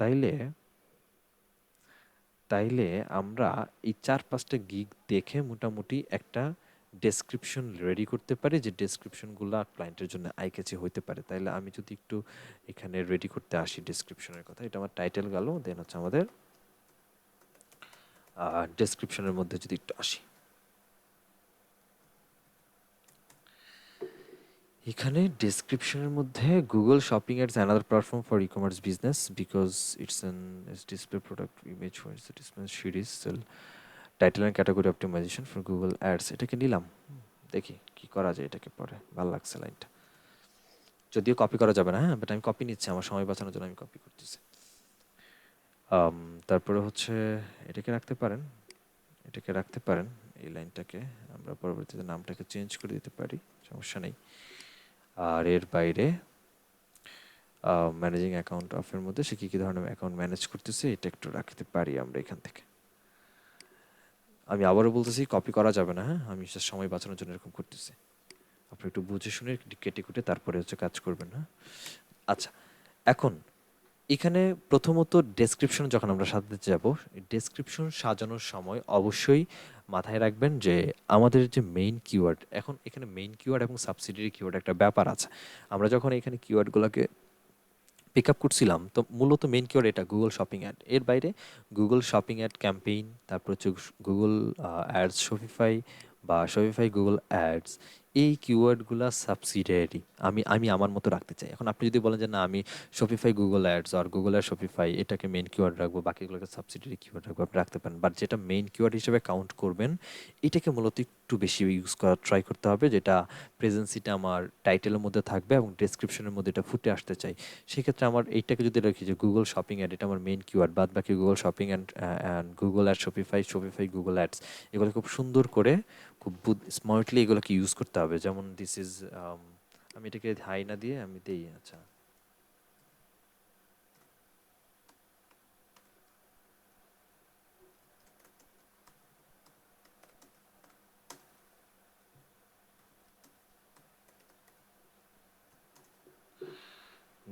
তাইলে তাইলে আমরা এই 4-5টা গিগ দেখে মোটামুটি একটা ডেসক্রিপশন রেডি করতে পারি, যে ডেসক্রিপশনগুলো ক্লায়েন্টের জন্য আই ক্যাচি হইতে পারে। তাইলে আমি যদি একটু এখানে রেডি করতে আসি ডেসক্রিপশনের কথা, এটা আমার টাইটেল গেল, দেন হচ্ছে আমাদের ডেসক্রিপশনের মধ্যে যদি একটু আসি, এখানে ডেসক্রিপশনের মধ্যে Google shopping ads another platform for e commerce business because it's an display product image for display series sale title and category optimization for Google ads. এটাকে নিলাম, দেখি কি করা যায় এটাকে পরে। ভালো লাগছে লাইনটা, যদিও কপি করা যাবে না, হ্যাঁ, বাট আমি কপি নিচ্ছি, আমার সময় বাঁচানোর জন্য আমি কপি করতেছি। তারপরে হচ্ছে এটাকে রাখতে পারেন, এটাকে রাখতে পারেন, এই লাইনটাকে আমরা পরবর্তীতে নামটাকে চেঞ্জ করে দিতে পারি, সমস্যা নেই। আর এর বাইরে ম্যানেজিং অ্যাকাউন্ট অফের মধ্যে সে কী কী ধরনের অ্যাকাউন্ট ম্যানেজ করতেছে এটা একটু রাখতে পারি আমরা এখান থেকে। আমি আবারও বলতেছি কপি করা যাবে না, হ্যাঁ, আমি সময় বাঁচানোর জন্য এরকম করতেছি, আপনি একটু বুঝে শুনে কেটে কুটে তারপরে হচ্ছে কাজ করবেন। হ্যাঁ, আচ্ছা, এখন এখানে প্রথমত ডেসক্রিপশন যখন আমরা সাজাতে যাব, ডেসক্রিপশন সাজানোর সময় অবশ্যই মাথায় রাখবেন যে আমাদের যে মেইন কিওয়ার্ড, এখন এখানে মেইন কিওয়ার্ড এবং সাবসিডিয়ারি কিওয়ার্ড একটা ব্যাপার আছে। আমরা যখন এখানে কিওয়ার্ডগুলোকে পিক আপ করছিলাম, তো মূলত মেইন কিওয়ার্ড এটা গুগল শপিং অ্যাড, এর বাইরে গুগল শপিং অ্যাড ক্যাম্পেইন, তারপর হচ্ছে গুগল অ্যাডস শপিফাই বা শপিফাই গুগল অ্যাডস, এই কিওয়ার্ডগুলা সাবসিডিয়ারি আমি আমি আমার মতো রাখতে চাই। এখন আপনি যদি বলেন যে না আমি শপিফাই গুগল অ্যাডস আর গুগল অ্যাড শপিফাই এটাকে মেইন কিওয়ার্ড রাখবো, বাকিগুলোকে সাবসিডিয়ারি কিওয়ার্ড রাখবো, আপনি রাখতে পারেন। বাট যেটা মেইন কিওয়ার্ড হিসেবে কাউন্ট করবেন এটাকে মূলত একটু বেশি ইউজ করার ট্রাই করতে হবে, যেটা প্রেজেন্সিটা আমার টাইটেলের মধ্যে থাকবে এবং ডেসক্রিপশনের মধ্যে এটা ফুটে আসতে চাই। সেক্ষেত্রে আমার এইটাকে যদি রাখি যে গুগল শপিং অ্যাড, এটা আমার মেইন কিওয়ার্ড, বাদ বাকি Google shopping and Google ad Shopify, Shopify Google ads, এগুলো খুব সুন্দর করে খুব স্মার্টলি এগুলোকে ইউজ করতে হবে। যেমন দিস ইজ, আমি এটাকে হাই না দিয়ে আমি দেই, আচ্ছা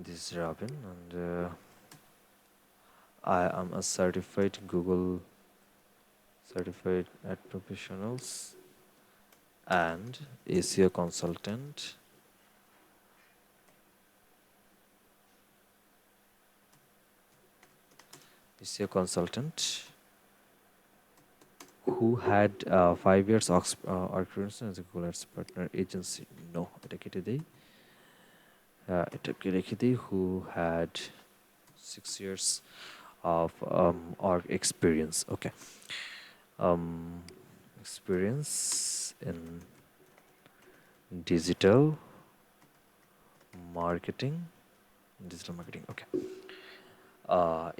this is Robin and I am a certified Google certified ad professionals and SEO consultant. SEO consultant who had 5 years experience as a Google Ads partner agency. No, এটা কেটে দেই, এটাকে রেখে দিই, who had 6 years of org experience. Okay. Um, experience in digital marketing. Digital marketing, okay.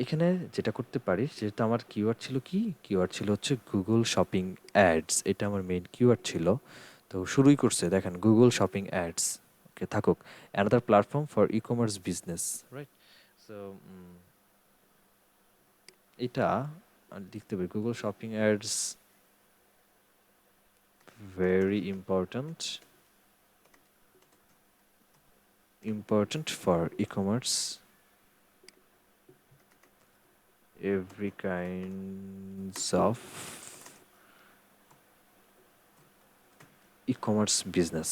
এখানে যেটা করতে পারি, যেটা আমার কিওয়ার্ড ছিল, কি কিওয়ার্ড ছিল হচ্ছে গুগল শপিং অ্যাডস, এটা আমার মেইন কিওয়ার্ড ছিল। তো শুরুই করছে দেখেন গুগল শপিং অ্যাডস, ওকে থাকুক, another platform for e commerce business, right. So এটা লিখতে পারি Google shopping ads, very important for e-commerce, every kinds of e-commerce business.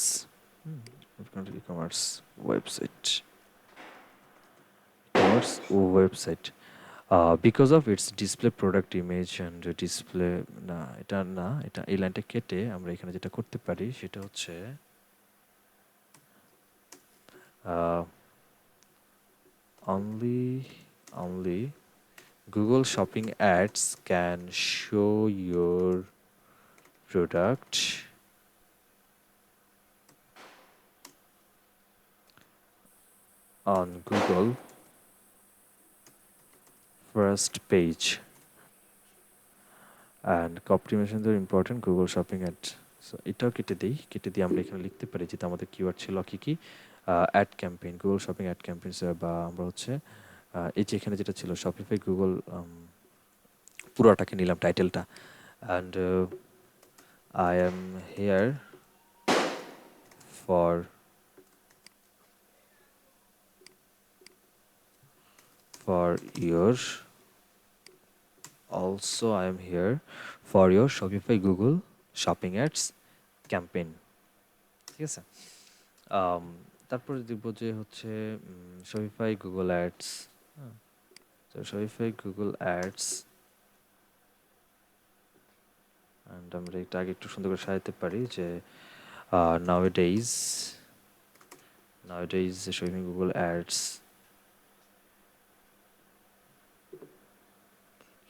Every kind of e-commerce website, e-commerce website, because of its display product image and display, না এটা না, এটা এই লাইনটা কেটে আমরা এখানে যেটা করতে পারি সেটা হচ্ছে only Google Shopping ads can show your product on Google first page and optimizations are important Google Shopping ad. So এটাও কেটে দিই, কেটে দিয়ে আমরা এখানে লিখতে পারি যেটা আমাদের কিওয়ার্ড ছিল কি কি, ad campaign, Google shopping ad campaign, বা আমরা হচ্ছে এই যে এখানে যেটা ছিল শপিফাই গুগল, পুরোটাকে নিলাম টাইটেলটা, and I am here for your, also I am here for your Shopify Google Shopping Ads campaign, ঠিক আছে। তারপরে দেখব যে হচ্ছে Shopify Google Ads, তো Shopify Google Ads, and আমরা এটা আগে একটু সুন্দর করে সাজাতে পারি যে nowadays Shopify Google Ads,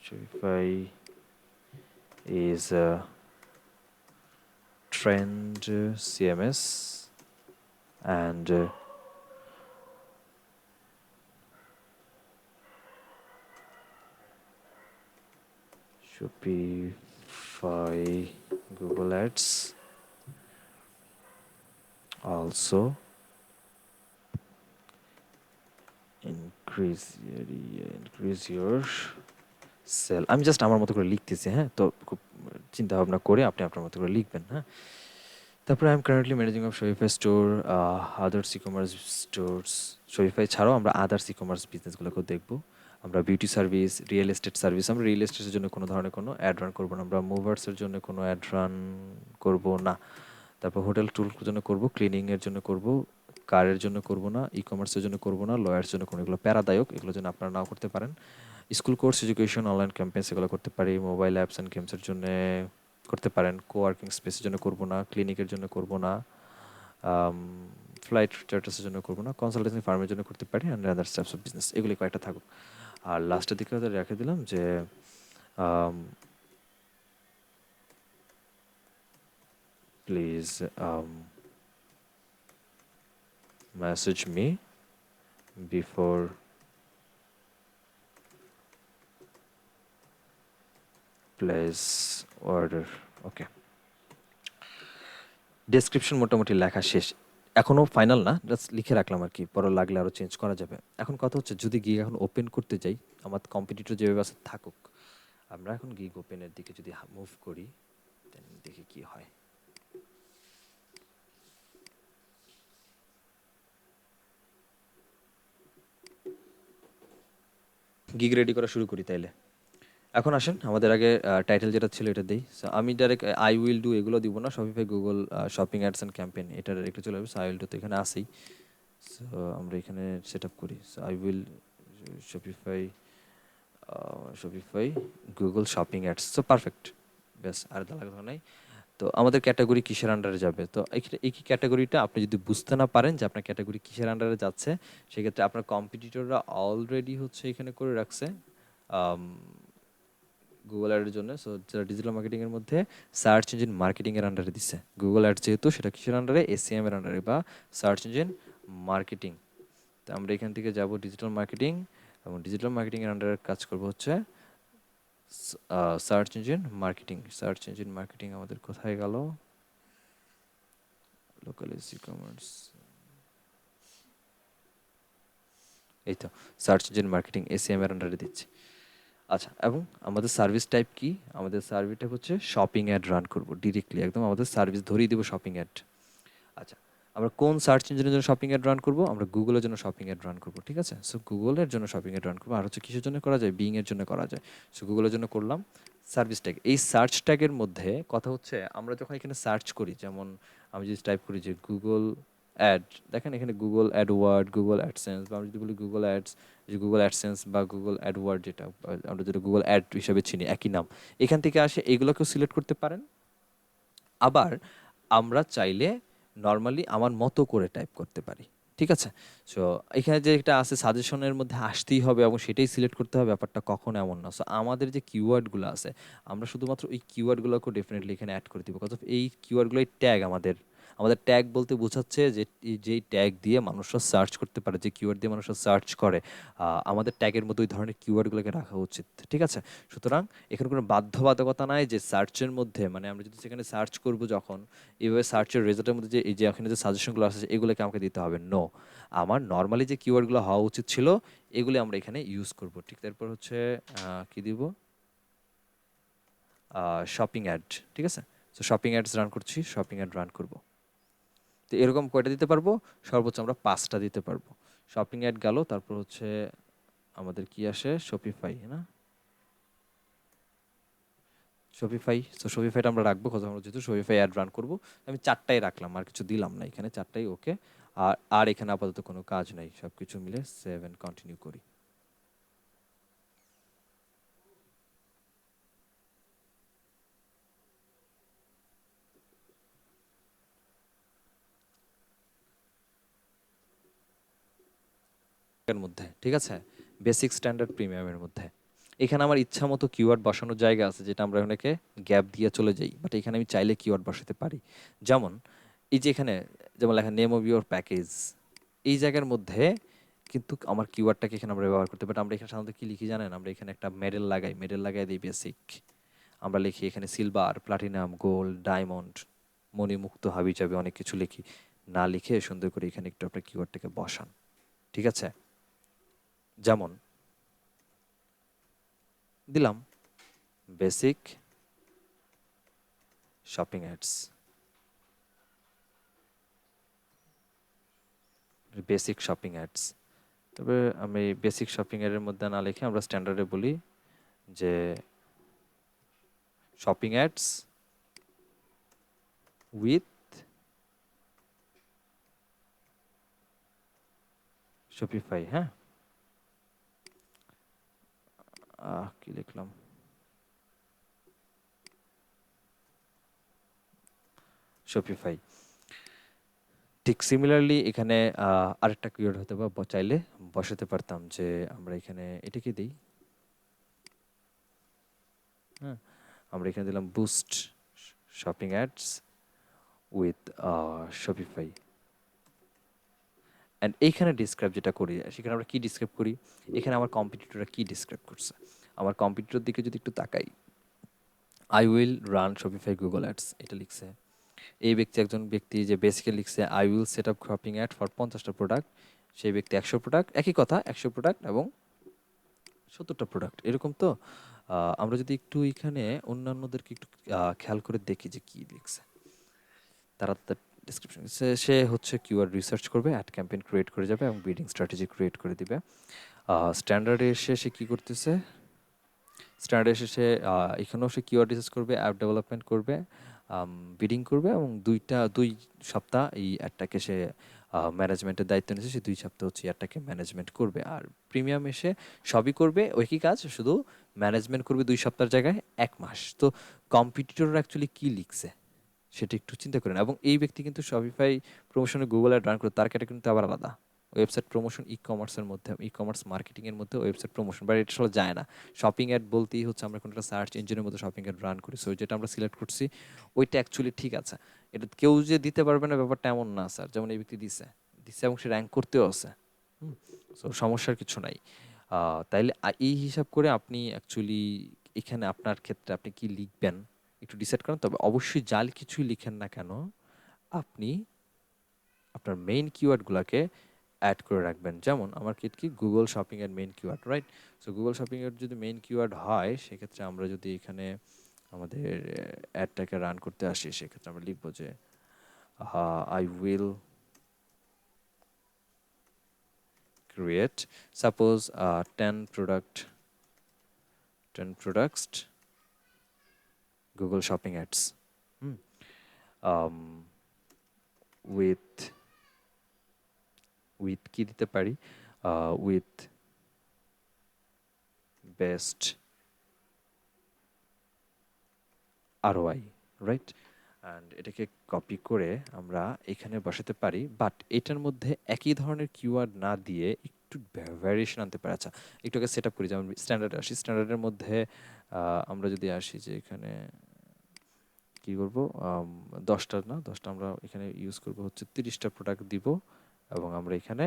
Shopify is a trend CMS and Shopify Google Ads also increase your sale. আমি জাস্ট আমার মতো করে লিখতেছি, হ্যাঁ, তো খুব চিন্তা ভাবনা করে আপনি আপনার মতো করে লিখবেন, হ্যাঁ। তারপরে I am currently managing of Shopify store, others e commerce stores, Shopify ছাড়াও আমরা আদার্স ই কমার্স বিজনেসগুলোকেও দেখবো। আমরা beauty service, real estate service, আমরা রিয়েল এস্টেটের জন্য কোনো ধরনের কোনো অ্যাড রান করবো না, আমরা মুভার্সের জন্য কোনো অ্যাড রান করবো না। তারপর হোটেল টুলের জন্য করবো, ক্লিনিংয়ের জন্য করবো, কারের জন্য করবো না, ই কমার্সের জন্য করবো না, লয়ার্স জন্য কোনো, এগুলো প্যারাদায়ক, এগুলো যেন আপনারা নাও করতে পারেন। School course, education, online campaigns এগুলো করতে পারি, মোবাইল অ্যাপস অ্যান্ড গেমসের জন্য করতে পারেন, কোয়ার্কিং স্পেসের জন্য করবো না, ক্লিনিকের জন্য করবো না, ফ্লাইট চার্টার্সের জন্য করবো না, কনসালটেন্সি ফার্মের জন্য করতে পারি, and other types of business, এগুলি কয়েকটা থাকুক। আর লাস্টের দিকে হয়তো রেখে দিলাম যে please message me before place order. Okay, description মোটামুটি লেখা শেষ, এখনও ফাইনাল না, জাস্ট লিখে রাখলাম আর কি, পরে লাগলে আরও চেঞ্জ করা যাবে। এখন কথা হচ্ছে যদি গিগ এখন ওপেন করতে যাই, আমার কম্পিটিটর যেভাবে আছে থাকুক, আমরা এখন গিগ ওপেনের দিকে যদি মুভ করি, দেন দেখি কি হয়। গিগ রেডি করা শুরু করি তাইলে। এখন আসেন আমাদের আগে টাইটেল যেটা ছিল এটা দিই। সো আমি ডাইরেক্ট আই উইল ডু এগুলো দিব না, Shopify Google shopping ads and campaign এটা ডাইরেক্ট চলে যাবে। সো আই উইল ডু তো এখানে আসেই, সো আমরা এখানে সেট আপ করি। So I will Shopify Shopify Google shopping ads, so perfect, ব্যাস আর লাগা নাই। তো আমাদের ক্যাটাগরি কিসের আন্ডারে যাবে, তো এই ক্যাটাগরিটা আপনি যদি বুঝতে না পারেন যে আপনার ক্যাটাগরি কিসের আন্ডারে যাচ্ছে, সেক্ষেত্রে আপনার কম্পিটিটররা অলরেডি হচ্ছে এখানে করে রাখছে গুগল অ্যাডের জন্য। সো যারা ডিজিটাল মার্কেটিংয়ের মধ্যে সার্চ ইঞ্জিন মার্কেটিংয়ের আন্ডারে দিচ্ছে, গুগল অ্যাড যেহেতু সেটা কিসের আন্ডারে, এসিএম এর আন্ডারে বা সার্চ ইঞ্জিন মার্কেটিং। তো আমরা এখান থেকে যাব ডিজিটাল মার্কেটিং, এবং ডিজিটাল মার্কেটিংয়ের আন্ডারে কাজ করবো হচ্ছে search engine marketing. Search engine marketing আমাদের কোথায় গেল, লোকাল ই কমার্স, এই তো সার্চ ইঞ্জিন মার্কেটিং এসিএম এর আন্ডারে দিচ্ছি। আচ্ছা, এবং আমাদের সার্ভিস টাইপ কি, আমাদের সার্ভিস টাইপ হচ্ছে শপিং অ্যাড রান করব ডিরেক্টলি, একদম আমাদের সার্ভিস ধরেই দেবো শপিং অ্যাড। আচ্ছা, আমরা কোন সার্চ ইঞ্জিনের জন্য শপিং অ্যাড রান করব, আমরা গুগলের জন্য শপিং অ্যাড রান করব, ঠিক আছে। সো গুগলের জন্য শপিং অ্যাড রান করবো, আর হচ্ছে কিসের জন্য করা যায়, বিং এর জন্য করা যায়। সো গুগলের জন্য করলাম সার্ভিস ট্যাগ। এই সার্চ ট্যাগের মধ্যে কথা হচ্ছে আমরা যখন এখানে সার্চ করি, যেমন আমি যদি টাইপ করি যে গুগল অ্যাড, দেখেন এখানে গুগল অ্যাডওয়ার্ড, গুগল অ্যাডসেন্স, বা আমি যদি বলি গুগল অ্যাডস, যে গুগল অ্যাডসেন্স বা গুগল অ্যাডওয়ার্ড, যেটা আমরা যেটা গুগল অ্যাড হিসাবে চিনি, একই নাম, এখান থেকে আসে, এগুলোকেও সিলেক্ট করতে পারেন। আবার আমরা চাইলে নর্মালি আমার মতো করে টাইপ করতে পারি, ঠিক আছে। সো এখানে যে একটা আছে সাজেশনের মধ্যে আসতেই হবে এবং সেটাই সিলেক্ট করতে হবে, ব্যাপারটা কখনো এমন না। সো আমাদের যে কিওয়ার্ডগুলো আছে, আমরা শুধুমাত্র ওই কিওয়ার্ডগুলোকে ডেফিনেটলি এখানে অ্যাড করে দিব, কজ এই কিওয়ার্ডগুলোই ট্যাগ আমাদের। আমাদের ট্যাগ বলতে বোঝাচ্ছে যে যেই ট্যাগ দিয়ে মানুষরা সার্চ করতে পারে, যে কিওয়ার্ড দিয়ে মানুষরা সার্চ করে, আমাদের ট্যাগের মতো ওই ধরনের কিওয়ার্ডগুলোকে রাখা উচিত, ঠিক আছে। সুতরাং এখানে কোনো বাধ্যবাধকতা নাই যে সার্চের মধ্যে, মানে আমরা যদি সেখানে সার্চ করব যখন, এইভাবে সার্চের রেজাল্টের মধ্যে যে এই যে এখানে যে সাজেশনগুলো আসছে এগুলোকে আমাকে দিতে হবে, নো। আমার নর্মালি যে কিওয়ার্ডগুলো হওয়া উচিত ছিল এগুলি আমরা এখানে ইউজ করব, ঠিক। তারপর হচ্ছে কি দিব, শপিং অ্যাড, ঠিক আছে। সো শপিং অ্যাডস রান করছি, শপিং অ্যাড রান করব। তো এরকম কয়টা দিতে পারবো, সর্বোচ্চ আমরা 5টা দিতে পারবো। শপিং অ্যাড গেল, তারপর হচ্ছে আমাদের কি আসে, শপিফাই, না শপিফাই। সো শপিফাইটা আমরা রাখবো, কথা আমরা যেহেতু শপিফাই অ্যাড রান করবো, আমি 4টাই রাখলাম, আর কিছু দিলাম না এখানে, 4টাই ওকে। আর আর এখানে আপাতত কোনো কাজ নাই, সব কিছু মিলে 7 কন্টিনিউ করি। এর মধ্যে, ঠিক আছে, বেসিক স্ট্যান্ডার্ড প্রিমিয়ামের মধ্যে এখানে আমার ইচ্ছা মতো কিওয়ার্ড বসানোর জায়গা আছে, যেটা আমরা অনেকে গ্যাপ দিয়ে চলে যাই, বাট এখানে আমি চাইলে কিওয়ার্ড বসাতে পারি। যেমন এই যে এখানে যেমন লেখা নেম অফ ইউর প্যাকেজ, এই জায়গার মধ্যে কিন্তু আমার কিওয়ার্ডটাকে এখানে আমরা ব্যবহার করতে পারি। আমরা এখানে সাধারণত কি লিখি জানেন, আমরা এখানে একটা মেডেল লাগাই, মেডেল লাগাই দিই বেসিক, আমরা লিখি এখানে সিলভার, প্লাটিনাম, গোল্ড, ডায়মন্ড, মণিমুক্ত, হাবিজাবি, অনেক কিছু লিখি। না লিখে সুন্দর করে এখানে একটু আপনার কিওয়ার্ডটাকে বসান, ঠিক আছে। যেমন দিলাম basic shopping ads, basic shopping ads. তবে আমি বেসিক শপিং অ্যাডের মধ্যে না লিখে আমরা স্ট্যান্ডার্ডে বলি যে শপিং অ্যাডস উইথ শপিফাই। হ্যাঁ, কি লিখলাম, শপিফাই। ঠিক সিমিলারলি এখানে আরেকটা কিওয়ার্ড হয়তো বা চাইলে বসাতে পারতাম যে আমরা এখানে এটাকে দিই, হ্যাঁ, আমরা এখানে দিলাম boost shopping ads with Shopify. And এইখানে ডিসক্রাইব যেটা করি, সেখানে আমরা কি ডিসক্রাইব করি, এখানে আমার কম্পিটিটররা কি ডিসক্রাইব করছে। আমার কম্পিটিটর দিকে যদি একটু তাকাই, I will run Shopify Google ads এটা লিখছে। এই ব্যক্তি একজন ব্যক্তি যে বেসিক্যালি লিখছে I will set up shopping ad for 50টা প্রোডাক্ট, সেই ব্যক্তি 100 প্রোডাক্ট, একই কথা 100 প্রোডাক্ট এবং 70টা প্রোডাক্ট এরকম। তো আমরা যদি একটু এখানে অন্যান্যদেরকে একটু খেয়াল করে দেখি যে কি লিখছে তারা, তার ডিসক্রিপশন সে হচ্ছে কিওয়ার্ড রিসার্চ করবে, অ্যাড ক্যাম্পেইন ক্রিয়েট করে যাবে এবং বিডিং স্ট্র্যাটেজি ক্রিয়েট করে দিবে। স্ট্যান্ডার্ডে এসে সে কী করতেছে, স্ট্যান্ডার্ডে এসে সে এখানেও সে কিওয়ার্ড রিসার্চ করবে, অ্যাপ ডেভেলপমেন্ট করবে, বিডিং করবে এবং দুই সপ্তাহ এই অ্যাডটাকে সে ম্যানেজমেন্টের দায়িত্ব নিয়েছে, সে 2 সপ্তাহ হচ্ছে অ্যাডটাকে ম্যানেজমেন্ট করবে। আর প্রিমিয়াম এসে সবই করবে একই কাজ, শুধু ম্যানেজমেন্ট করবে 2 সপ্তাহের জায়গায় 1 মাস। তো কম্পিটিটররা অ্যাকচুয়ালি কী লিখছে সেটা একটু চিন্তা করেন। এবং এই ব্যক্তি কিন্তু শপিফাই প্রমোশনে গুগল অ্যাড রান করে, তার ক্যাটাগরি কিন্তু আবার আলাদা। ওয়েবসাইট প্রমোশন ই কমার্সের মধ্যে, ই কমার্স মার্কেটিংয়ের মধ্যে ওয়েবসাইট প্রমোশন, বাট এটা আসলে যায় না। শপিং অ্যাড বলতেই হচ্ছে আমরা কোনো একটা সার্চ ইঞ্জিনের মধ্যে শপিং অ্যাড রান করি, সো যেটা আমরা সিলেক্ট করছি ওইটা অ্যাকচুয়ালি ঠিক আছে। এটা কেউ যে দিতে পারবে না ব্যাপারটা এমন না স্যার, যেমন এই ব্যক্তি দিছে দিছে এবং সে র্যাঙ্ক করতেও আছে। সো সমস্যার কিছু নাই। তাইলে এই হিসাব করে আপনি অ্যাকচুয়ালি এখানে আপনার ক্ষেত্রে আপনি কি লিখবেন একটু ডিসাইড করেন। তবে অবশ্যই জাল কিছুই লিখেন না কেন, আপনি আপনার মেইন কিওয়ার্ডগুলোকে অ্যাড করে রাখবেন। যেমন আমার কি গুগল শপিং এর main keyword, right? So Google shopping এর যদি মেইন কিওয়ার্ড হয়, সেক্ষেত্রে আমরা যদি এখানে আমাদের অ্যাডটাকে রান করতে আসি, সেক্ষেত্রে আমরা লিখবো যে I will create suppose 10 products Google shopping ads with কি দিতে পারি, with best ROI, right? And এটাকে কপি করে আমরা এখানে বসাতে পারি, বাট এটার মধ্যে একই ধরনের কিওয়ার্ড না দিয়ে একটু ভ্যারিয়েশন আনতে পারি। আচ্ছা, একটু আগে সেট আপ করি, যেমন স্ট্যান্ডার্ডে আসি। স্ট্যান্ডার্ডের মধ্যে আমরা যদি আসি যে এখানে কী করবো, 10টা না, 10টা আমরা এখানে ইউজ করবো হচ্ছে 30টা প্রোডাক্ট দিব এবং আমরা এখানে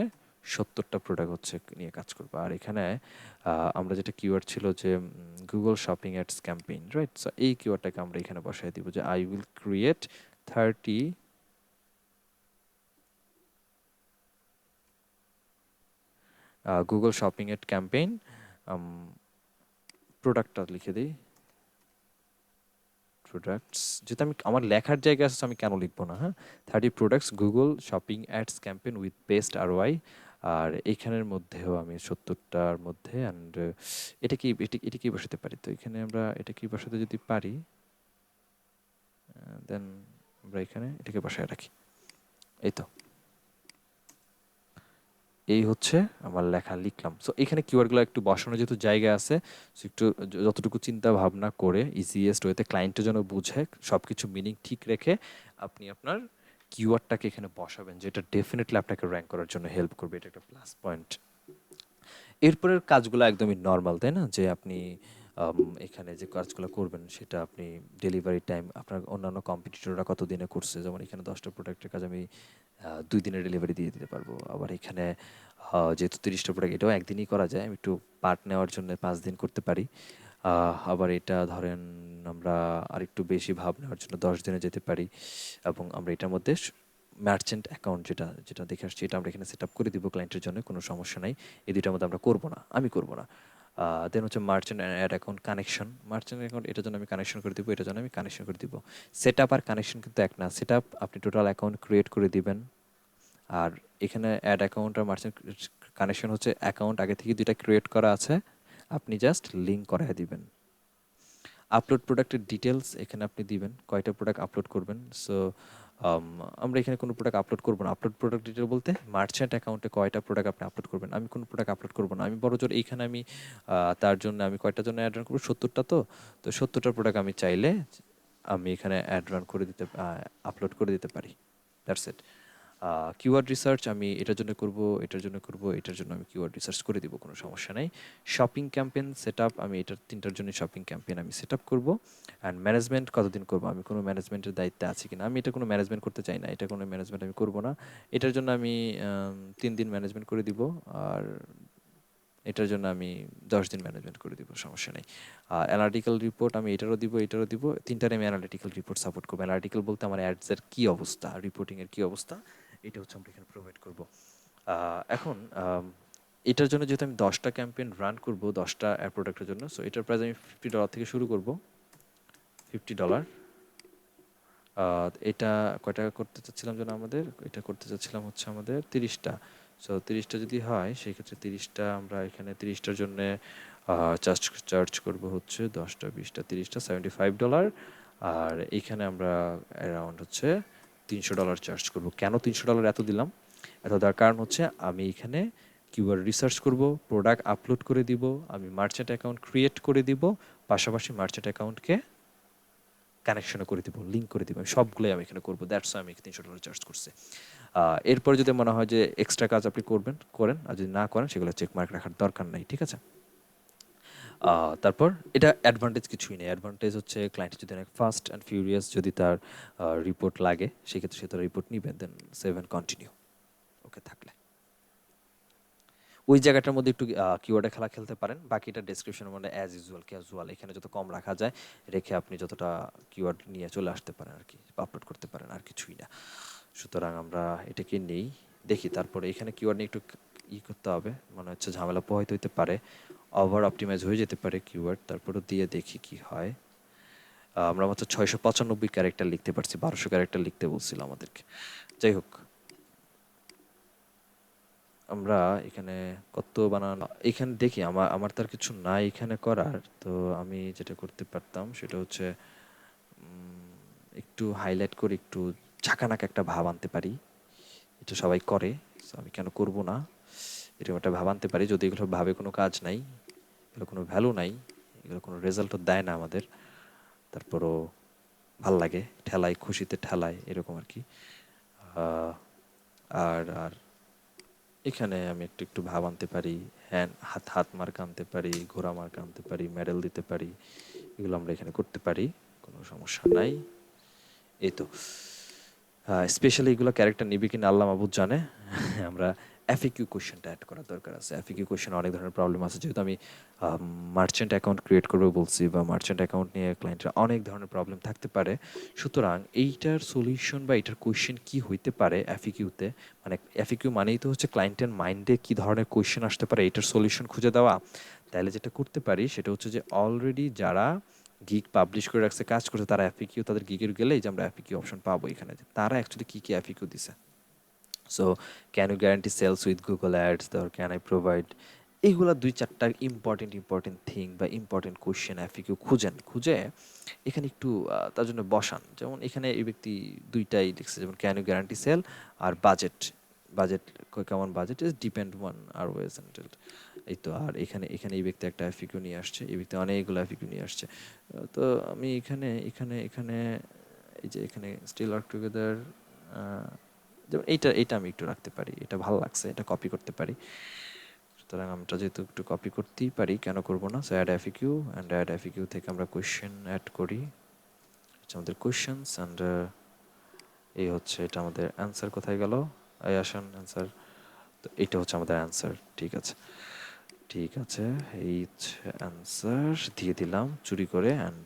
70টা প্রোডাক্ট হচ্ছে নিয়ে কাজ করবো। আর এখানে আমরা যেটা কিওয়ার্ড ছিল যে Google shopping ads campaign, right? So এই কিওয়ার্ডটাকে আমরা এখানে বসাই দিব যে I will create 30 Google shopping ad campaign, প্রোডাক্টটা লিখে দিই প্রোডাক্টস, যেহেতু আমি আমার লেখার জায়গা আছে আমি কেন লিখবো না, হ্যাঁ? 30 products Google shopping ads campaign with best ROI। আর এইখানের মধ্যেও আমি 70টার মধ্যে অ্যান্ড এটা কি বসাতে পারি, তো এখানে আমরা এটা কি বসাতে যদি পারি, দেন আমরা এখানে এটাকে বসায় রাখি। এই তো, এই হচ্ছে আমার লেখা লিখলাম। সো এখানে কিওয়ার্ডগুলো একটু বসানোর যেহেতু জায়গা আছে, সো একটু যতটুকু চিন্তা ভাবনা করে ইজিয়েস্ট ওয়েতে ক্লায়েন্টের জন্য বুঝে সব কিছু মিনিং ঠিক রেখে আপনি আপনার কিওয়ার্ডটাকে এখানে বসাবেন, যেটা ডেফিনেটলি আপনাকে র্যাঙ্ক করার জন্য হেল্প করবে। এটা একটা প্লাস পয়েন্ট। এরপরের কাজগুলো একদমই নর্মাল, তাই না? যে আপনি এখানে যে কাজগুলো করবেন সেটা আপনি ডেলিভারি টাইম আপনার অন্যান্য কম্পিটিটররা কত দিনে করছে, যেমন এখানে 10টা প্রোডাক্টের কাজ আমি 2 দিনে ডেলিভারি দিয়ে দিতে পারবো। আবার এখানে যেহেতু 30টা প্রোডাক্ট, এটাও একদিনই করা যায়, আমি একটু পার্ট নেওয়ার জন্য 5 দিন করতে পারি। আবার এটা ধরেন আমরা আরেকটু বেশি ভাব নেওয়ার জন্য 10 দিনে যেতে পারি। এবং আমরা এটার মধ্যে মার্চেন্ট অ্যাকাউন্ট যেটা দেখে আসছি, এটা আমরা এখানে সেট আপ করে দিব ক্লায়েন্টের জন্য, কোনো সমস্যা নাই। এই দুইটার মধ্যে আমরা করবো না, আমি করবো না। দেন হচ্ছে merchant ad account connection, merchant account এটার জন্য আমি কানেকশন করে দিব, এটার জন্য আমি কানেকশন করে দিব। সেট আপ আর কানেকশন কিন্তু এক না। সেট আপ আপনি টোটাল অ্যাকাউন্ট ক্রিয়েট করে দিবেন, আর এখানে অ্যাড অ্যাকাউন্ট আর মার্চেন্ট কানেকশন হচ্ছে অ্যাকাউন্ট আগে থেকে দুইটা ক্রিয়েট করা আছে, আপনি জাস্ট লিঙ্ক করায় দিবেন। আপলোড প্রোডাক্টের ডিটেলস এখানে আপনি দিবেন, কয়টা প্রোডাক্ট আপলোড করবেন। সো আমরা এখানে কোনো প্রোডাক্ট আপলোড করবো না। আপলোড প্রোডাক্ট ডিটেল বলতে মার্চেন্ট অ্যাকাউন্টে কয়টা প্রোডাক্ট আপনি আপলোড করবেন, আমি কোনো প্রোডাক্ট আপলোড করবো না। আমি বড়জোর এইখানে আমি তার জন্য আমি কয়টার জন্য অ্যাড রান করবো, 70টা। তো 70টা প্রোডাক্ট আমি চাইলে আমি এখানে অ্যাড রান করে দিতে আপলোড করে দিতে পারি, দ্যাটস ইট। কিওয়ার্ড রিসার্চ আমি এটার জন্য করব, এটার জন্য করব, এটার জন্য আমি কিওয়ার্ড রিসার্চ করে দিব, কোনো সমস্যা নেই। শপিং ক্যাম্পেইন সেট আপ, আমি এটার তিনটার জন্য শপিং ক্যাম্পেইন আমি সেট আপ করবো। অ্যান্ড ম্যানেজমেন্ট কতদিন করবো, আমি কোনো ম্যানেজমেন্টের দায়িত্বে আছি কিনা, আমি এটা কোনো ম্যানেজমেন্ট করতে চাই না, এটা কোনো ম্যানেজমেন্ট আমি করব না। এটার জন্য আমি 3 দিন ম্যানেজমেন্ট করে দিব, আর এটার জন্য আমি 10 দিন ম্যানেজমেন্ট করে দিব, সমস্যা নেই। আর অ্যানালিটিক্যাল রিপোর্ট আমি এটারও দিব, এটারও দিব, তিনটারে আমি অ্যানালিটিক্যাল রিপোর্ট সাপোর্ট করবো। অ্যানালিটিক্যাল বলতে আমার অ্যাডসের কী অবস্থা, রিপোর্টিংয়ের কী অবস্থা, এটা হচ্ছে আমরা এখানে প্রোভাইড করবো। এখন এটার জন্য যেহেতু আমি 10টা ক্যাম্পেইন রান করব 10টা প্রোডাক্টের জন্য, সো এটার প্রাইস আমি $50 থেকে শুরু করব। $50। এটা কয় টাকা করতে চাচ্ছিলাম যেন আমাদের, এটা করতে চাচ্ছিলাম হচ্ছে আমাদের 30টা। সো 30টা যদি হয় সেই ক্ষেত্রে 30টা আমরা এখানে 30টার জন্য চার্জ করব হচ্ছে 10টা 20টা 30টা $75। আর এইখানে আমরা অ্যারাউন্ড হচ্ছে $300 চার্জ করব। কেন $300 এত দিলাম, এত দেওয়ার কারণ হচ্ছে আমি এখানে কিওয়ার্ড রিসার্চ করব, প্রোডাক্ট আপলোড করে দিব, আমি মার্চেন্ট অ্যাকাউন্ট ক্রিয়েট করে দিব, পাশাপাশি মার্চেন্ট অ্যাকাউন্টকে কানেকশনও করে দিব, লিঙ্ক করে দিব, সবগুলোই আমি এখানে করবো, দ্যাটস আমি $300 চার্জ করছি। এরপরে যদি মনে হয় যে এক্সট্রা কাজ আপনি করেন, আর যদি না করেন সেগুলো চেক মার্ক রাখার দরকার নাই, ঠিক আছে। তারপর এটা অ্যাডভান্টেজ কিছুই নেই, অ্যাডভান্টেজ হচ্ছে ক্লায়েন্ট যদি অনেক ফাস্ট অ্যান্ড ফিউরিয়াস, যদি তার রিপোর্ট লাগে সেক্ষেত্রে সে তার রিপোর্ট নিবেন, দেন সেভ অ্যান্ড কন্টিনিউ, ওকে থাকলে ওই জায়গাটার মধ্যে একটু কিওয়ার্ডে খেলা খেলতে পারেন। বাকিটা ডেসক্রিপশনের মধ্যে অ্যাজ ইউজুয়াল ক্যাজুয়াল, এখানে যত কম রাখা যায় রেখে আপনি যতটা কিওয়ার্ড নিয়ে চলে আসতে পারেন আর কি, আপলোড করতে পারেন, আর কিছুই না। সুতরাং আমরা এটাকে নেই, দেখি তারপরে এখানে কিওয়ার্ড নিয়ে একটু করতে হবে, মনে হচ্ছে ঝামেলা পোহাইতে হইতে পারে, ওভার অপটিমাইজ হয়ে যেতে পারে কিওয়ার্ড, তারপরে দিয়ে দেখি কি হয়। আমরা মাত্র 695 ক্যারেক্টার লিখতে পারছি, 1200 ক্যারেক্টার লিখতে বলছিল আমাদেরকে। যাই হোক, আমরা এখানে কত বানানো, এখানে দেখি আমার তার কিছু নাই এখানে করার, তো আমি যেটা করতে পারতাম সেটা হচ্ছে একটু হাইলাইট করে একটু ঝাঁকানাক একটা ভাব আনতে পারি, এটা সবাই করে, so আমি কেন করব না, এরকম একটা ভাব আনতে পারি। যদি এগুলো ভাবে কোনো কাজ নাই, এগুলো কোনো ভ্যালু নাই, এগুলো কোনো রেজাল্টও দেয় না আমাদের, তারপরও ভাল লাগে, ঠেলায় খুশিতে ঠেলায় এরকম আর কি। আর আর এখানে আমি একটু একটু ভাব আনতে পারি, হাত মার্ক আনতে পারি, ঘোড়া মার্ক আনতে পারি, মেডেল দিতে পারি, এগুলো আমরা এখানে করতে পারি, কোনো সমস্যা নাই। এই তো স্পেশালি এগুলো ক্যারেক্টার নিবি কিনা আল্লাহ মাহবুদ জানে। আমরা এফএকিউ কোয়েশ্চেনটা অ্যাড করার দরকার আছে। এফএকিউ কোয়েশ্চেন অনেক ধরনের প্রবলেম আছে, যেহেতু আমি মার্চেন্ট অ্যাকাউন্ট ক্রিয়েট করবো বলছি, বা মার্চেন্ট অ্যাকাউন্ট নিয়ে ক্লায়েন্টের অনেক ধরনের প্রবলেম থাকতে পারে। সুতরাং এইটার সলিউশন বা এইটার কোয়েশ্চেন কি হইতে পারে এফএকিউতে, মানে এফএকিউ মানেই তো হচ্ছে ক্লায়েন্টের মাইন্ডে কী ধরনের কোয়েশ্চেন আসতে পারে এইটার সলিউশন খুঁজে দেওয়া। তাহলে যেটা করতে পারি সেটা হচ্ছে যে অলরেডি যারা গিগ পাবলিশ করে রাখছে, কাজ করছে, তারা এফএকিউ, তাদের গিগের গেলেই যে আমরা এফএকিউ অপশন পাবো এখানে, তারা অ্যাকচুয়ালি কী কী এফএকিউ দিছে। So can you guarantee sales with Google ads, or can I provide, এইগুলা 2-4টা ইম্পর্টেন্ট থিং বা ইম্পর্টেন্ট কোয়েশ্চেন এফএকিউ খুঁজে এখানে একটু তার জন্য বসান। যেমন এখানে এই ব্যক্তি 2টাই লিখছে, যেমন ক্যান ইউ গ্যারান্টি সেল আর বাজেট, বাজেট কেমন, budget is depend on your wage entail. এই তো, আর এখানে এখানে এই ব্যক্তি একটা এফিকিউ নিয়ে আসছে, এই ব্যক্তি অনেকগুলো এফিকিউ নিয়ে আসছে। তো আমি এখানে এখানে এখানে এই যে এখানে স্টিল ওয়ার্ক টুগেদার, যেমন এইটা আমি একটু রাখতে পারি, এটা ভালো লাগছে, এটা কপি করতে পারি। সুতরাং আমরা যেহেতু একটু কপি করতেই পারি, কেন করবো না। So add FAQ, and add FAQ থেকে আমরা কোয়েশ্চেন অ্যাড করি, আমাদের কোয়েশ্চেন্স, অ্যান্ড এই হচ্ছে এটা আমাদের অ্যান্সার। কোথায় গেল, এই আসেন অ্যান্সার, তো এইটা হচ্ছে আমাদের অ্যান্সার। ঠিক আছে, ঠিক আছে, এই অ্যান্সার দিয়ে দিলাম চুরি করে, অ্যান্ড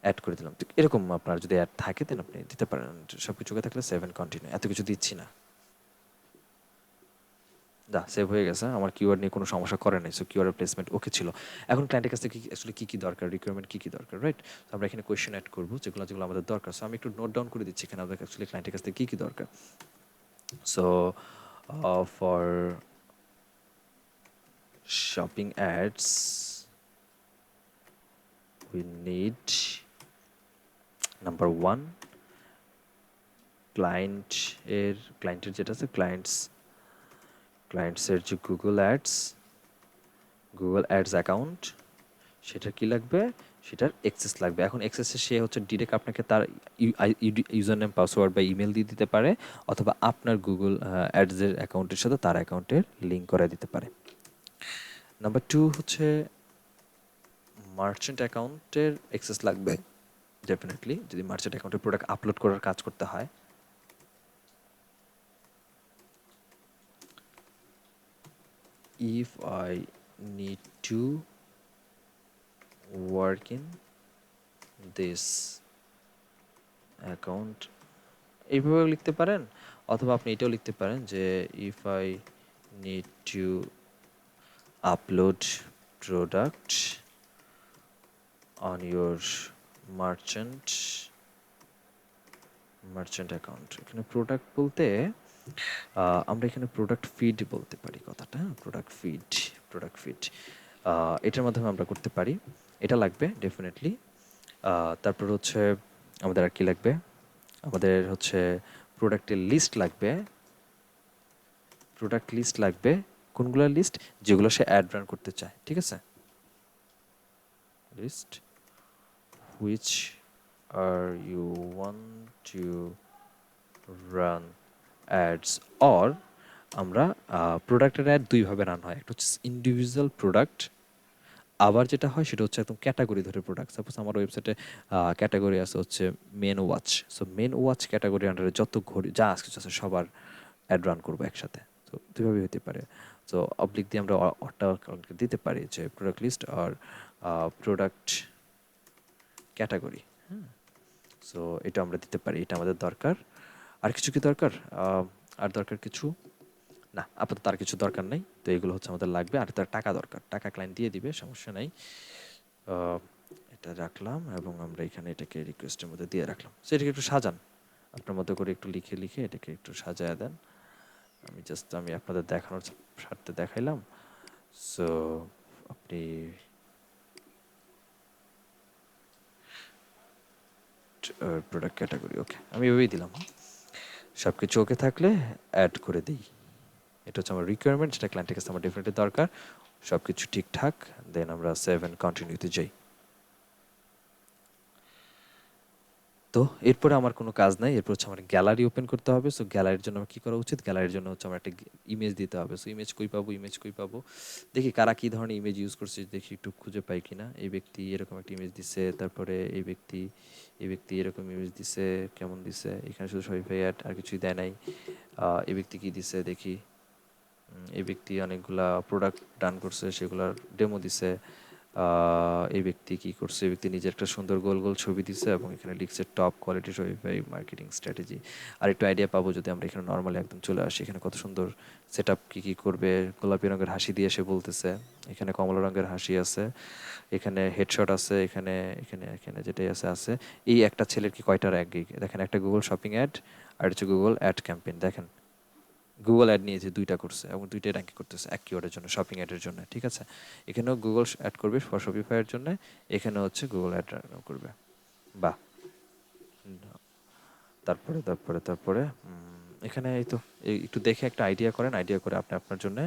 অ্যাড করে দিলাম। তো এরকম আপনার যদি অ্যাড থাকে দেন আপনি দিতে পারেন, সব কিছু থাকলে 7 কন্টিনিউ, এত কিছু দিচ্ছি না। সেভ হয়ে গেছে, আমার কিওয়ার্ড নিয়ে কোনো সমস্যা করে নাই। সো কিওয়ার্ড প্লেসমেন্ট ওকে ছিল। এখন ক্লায়েন্টের কাছ থেকে অ্যাকচুয়ালি কী কী দরকার, রিকোয়ারমেন্ট কী কী দরকার, রাইট। তো আমরা এখানে কোয়েশ্চেন অ্যাড করবো, যেগুলো যেগুলো আমাদের দরকার। সো আমি একটু নোট ডাউন করে দিচ্ছি এখানে আমাদের অ্যাকচুয়ালি ক্লায়েন্টের কাছ থেকে কী কী দরকার। So for shopping ads we need number 1 ক্লায়েন্টের যেটা আছে ক্লায়েন্টসের যে গুগল অ্যাডস অ্যাকাউন্ট, সেটার কি লাগবে, সেটার অ্যাক্সেস লাগবে। এখন অ্যাক্সেসে সে হচ্ছে ডিরেক্ট আপনাকে তার ইউজার নেম পাসওয়ার্ড বা ইমেল দিয়ে দিতে পারে, অথবা আপনার গুগল অ্যাডসের অ্যাকাউন্টের সাথে তার অ্যাকাউন্টের লিঙ্ক করে দিতে পারে। নাম্বার 2 হচ্ছে মার্চেন্ট অ্যাকাউন্টের অ্যাক্সেস লাগবে ডেফিনেটলি, যদি মার্চেন্ট অ্যাকাউন্টে প্রোডাক্ট আপলোড করার কাজ করতে হয়। If I need to work in this account, এইভাবে লিখতে পারেন, অথবা আপনি এটাও লিখতে পারেন যে if I need to upload product on your merchant account. এখানে প্রোডাক্ট বলতে আমরা এখানে প্রোডাক্ট ফিড বলতে পারি কথাটা, প্রোডাক্ট ফিড এটার মাধ্যমে আমরা করতে পারি। এটা লাগবে ডেফিনেটলি। তারপর হচ্ছে আমাদের আর কি লাগবে, আমাদের হচ্ছে প্রোডাক্টের লিস্ট লাগবে। কোনগুলো লিস্ট? যেগুলো সে অ্যাড রান করতে চায়, ঠিক আছে। List which are you want to run ads, or আমরা প্রোডাক্টের অ্যাড দুইভাবে রান হয়, একটা হচ্ছে ইন্ডিভিজুয়াল প্রোডাক্ট, আবার যেটা হয় সেটা হচ্ছে একদম ক্যাটাগরি ধরে প্রোডাক্ট। সাপোজ আমার ওয়েবসাইটে ক্যাটাগরি আছে হচ্ছে men watch, so men watch category আন্ডারে যত ঘড়ি যা কিছু আছে সবার অ্যাড রান করবো একসাথে। তো দুইভাবে হতে পারে। তো অবলিক দিয়ে আমরা অটা দিতে পারি যে প্রোডাক্ট লিস্ট আর প্রোডাক্ট ক্যাটাগরি। হ্যাঁ, সো এটা আমরা দিতে পারি, এটা আমাদের দরকার। আর কিছু কি দরকার? আর দরকার কিছু না, আপাতত আর কিছু দরকার নেই। তো এগুলো হচ্ছে আমাদের লাগবে। আর তার টাকা দরকার, টাকা ক্লায়েন্ট দিয়ে দিবে, সমস্যা নাই। এটা রাখলাম এবং আমরা এখানে এটাকে রিকোয়েস্টের মধ্যে দিয়ে রাখলাম। সো এটাকে একটু সাজান, আপনার মতো করে একটু লিখে এটাকে একটু সাজায় দেন। আমি আপনাদের দেখানোর স্বার্থে দেখাইলাম। সো আপনি প্রোডাক্ট ক্যাটাগরি ওকে, আমি এভাবেই দিলাম। সব কিছু ওকে থাকলে অ্যাড করে দিই। এটা হচ্ছে আমার রিকোয়ারমেন্ট, যেটা ক্লায়েন্টের কাছে আমার ডেফিনেটলি দরকার। সব কিছু ঠিকঠাক, দেন আমরা সেভ অ্যান্ড কন্টিনিউতে যাই। তো এরপরে আমার কোনো কাজ নাই, এরপর হচ্ছে আমার গ্যালারি ওপেন করতে হবে। সো গ্যালারির জন্য আমার কী করা উচিত? গ্যালারির জন্য হচ্ছে আমার একটা ইমেজ দিতে হবে। সো ইমেজ কই পাবো? দেখি কারা কী ধরনের ইমেজ ইউজ করছে, দেখি একটু খুঁজে পাই কিনা। এই ব্যক্তি এরকম একটা ইমেজ দিছে, তারপরে এই ব্যক্তি এরকম ইমেজ দিছে, কেমন দিছে? এখানে শুধু শপিফাই অ্যাড, আর কিছুই দেয় নাই। এই ব্যক্তি কী দিছে দেখি। এই ব্যক্তি অনেকগুলা প্রোডাক্ট ডান করছে, সেগুলার ডেমো দিছে। এই ব্যক্তি কী করছে? এই ব্যক্তি নিজের একটা সুন্দর গোল ছবি দিছে এবং এখানে লিখছে top quality Shopify marketing strategy. আর একটু আইডিয়া পাবো যদি আমরা এখানে নর্মালি একদম চলে আসি। এখানে কত সুন্দর সেট আপ, কী করবে। গোলাপি রঙের হাসি দিয়ে সে বলতেছে, এখানে কমলা রঙের হাসি আছে, এখানে হেডশট আছে, এখানে এখানে এখানে যেটাই আছে। এই একটা ছেলের কি কয়টা র্যাঙ্ক? দেখেন, একটা গুগল শপিং অ্যাড আর হচ্ছে গুগল অ্যাড ক্যাম্পেইন। দেখেন, গুগল অ্যাড নিয়েছে, দুইটা করছে এবং দুইটাই র্যাঙ্ক করতেছে এক কিওয়ার্ডের জন্য, শপিং অ্যাডের জন্য, ঠিক আছে। এখানেও গুগল অ্যাড করবে ফর শপিফাইয়ের জন্য, এখানে হচ্ছে গুগল অ্যাড করবে। বাহ। তারপরে এখানে এই তো একটু দেখে একটা আইডিয়া করেন, আইডিয়া করে আপনি আপনার জন্য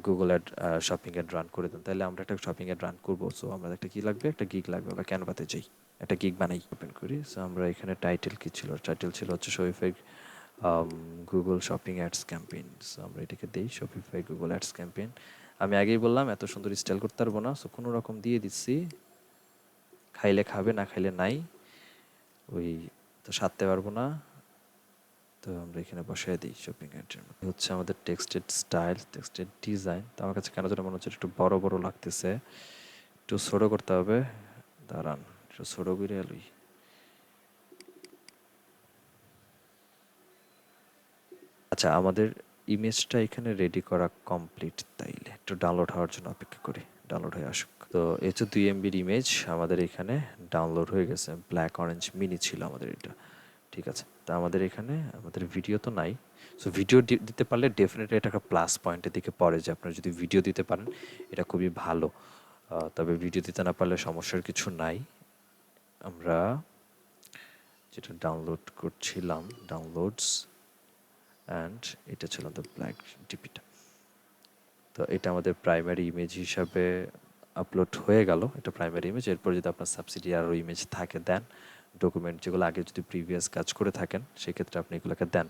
Google ad shopping add run করে দেন। তাহলে আমরা একটা শপিং অ্যাড রান করবো। সো আমরা একটা কী লাগবে? একটা গিগ লাগবে। আমরা ক্যানভাতে যাই, একটা গিগ বানাই, ওপেন করি। সো আমরা এখানে টাইটেল কী ছিল? টাইটেল ছিল হচ্ছে Shopify Google shopping ads campaign. So আমরা এটাকে দিই শপিফাই গুগল অ্যাডস ক্যাম্পেইন। আমি আগেই বললাম এত সুন্দর স্টাইল করতে পারবো না, সো কোনো রকম দিয়ে দিচ্ছি। খাইলে খাবে, না খাইলে নাই, ওই তো সারতে পারবো না। তো আমরা এখানে বসায় দিই শপিং অ্যাডের মধ্যে। হচ্ছে আমাদের টেক্সটেড স্টাইল, টেক্সটেড ডিজাইন। তো আমার কাছে কেন যেন মনে হচ্ছে একটু বড় বড় লাগতেছে, একটু ছোটো করতে হবে। দাঁড়ান, একটু ছোটো করে এলুই। আচ্ছা, আমাদের ইমেজটা এখানে রেডি করা কমপ্লিট। তাইলে একটু ডাউনলোড হওয়ার জন্য অপেক্ষা করি, ডাউনলোড হয়ে আসুক। তো এই হচ্ছে 2 MBর ইমেজ আমাদের এখানে ডাউনলোড হয়ে গেছে। ব্ল্যাক অরেঞ্জ মিনি ছিল আমাদের এটা, ঠিক আছে। তা আমাদের এখানে আমাদের ভিডিও তো নাই। সো ভিডিও দিতে পারলে ডেফিনেটলি এটা একটা প্লাস পয়েন্টের দিকে পড়ে, যে আপনারা যদি ভিডিও দিতে পারেন এটা খুবই ভালো। তবে ভিডিও দিতে না পারলে সমস্যার কিছু নাই। আমরা যেটা ডাউনলোড করছিলাম, ডাউনলোডস, অ্যান্ড এটা ছিল দ্য ব্ল্যাক ডিপিটা। তো এটা আমাদের প্রাইমারি ইমেজ হিসাবে আপলোড হয়ে গেল, এটা প্রাইমারি ইমেজ। এরপর যদি আপনার সাবসিডিয়ারি আরও ইমেজ থাকে দেন, ডকুমেন্ট যেগুলো আগে যদি প্রিভিয়াস কাজ করে থাকেন সেক্ষেত্রে আপনি এগুলোকে দেন।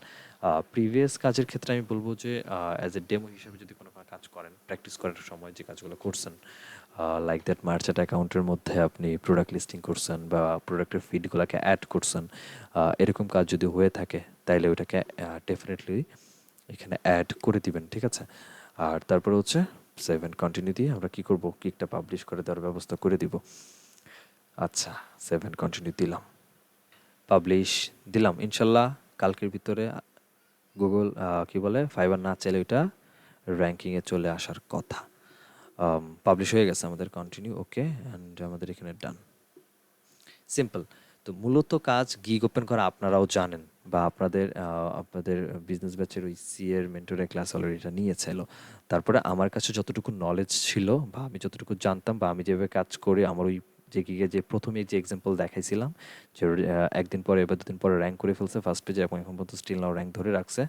প্রিভিয়াস কাজের ক্ষেত্রে আমি বলবো যে অ্যাজ এ ডেমো হিসেবে যদি কোনো কাজ করেন, প্র্যাকটিস করার সময় যে কাজগুলো করছেন, লাইক দ্যাট মার্চেন্ট অ্যাকাউন্টের মধ্যে আপনি প্রোডাক্ট লিস্টিং করছেন বা প্রোডাক্টের ফিডগুলোকে অ্যাড করছেন, এরকম কাজ যদি হয়ে থাকে তাইলে ওইটাকে ডেফিনেটলি এখানে অ্যাড করে দিবেন, ঠিক আছে। আর তারপরে হচ্ছে সেভ অ্যান্ড কন্টিনিউ দিয়ে আমরা কী করবো, কিকটা পাবলিশ করে দেওয়ার ব্যবস্থা করে দিব। আচ্ছা, সেভ অ্যান্ড কন্টিনিউ দিলাম, পাবলিশ দিলাম। ইনশাল্লাহ কালকের ভিতরে গুগল কি বলে ফাইবার না চাইলে ওইটা র্যাঙ্কিংয়ে চলে আসার কথা। পাবলিশ হয়ে গেছে আমাদের, কন্টিনিউ, ওকে, অ্যান্ড আমাদের এখানে ডান, সিম্পল। তো মূলত কাজ গিগ ওপেন করা আপনারাও জানেন, বা আপনাদের বিজনেস ব্যাচের ওই সি এর মেন্টরের ক্লাস অলরেডি এটা নিয়েছিল। তারপরে আমার কাছে যতটুকু নলেজ ছিল বা আমি যতটুকু জানতাম বা আমি যেভাবে কাজ করি, আমার ওই যে গিগে যে প্রথমে যে এক্সাম্পল দেখাইছিলাম যে একদিন পরে এবার দুদিন পরে র্যাঙ্ক করে ফেলছে ফার্স্ট পেজে এবং এখন পর্যন্ত স্টিল নাও র্যাঙ্ক ধরে রাখছে।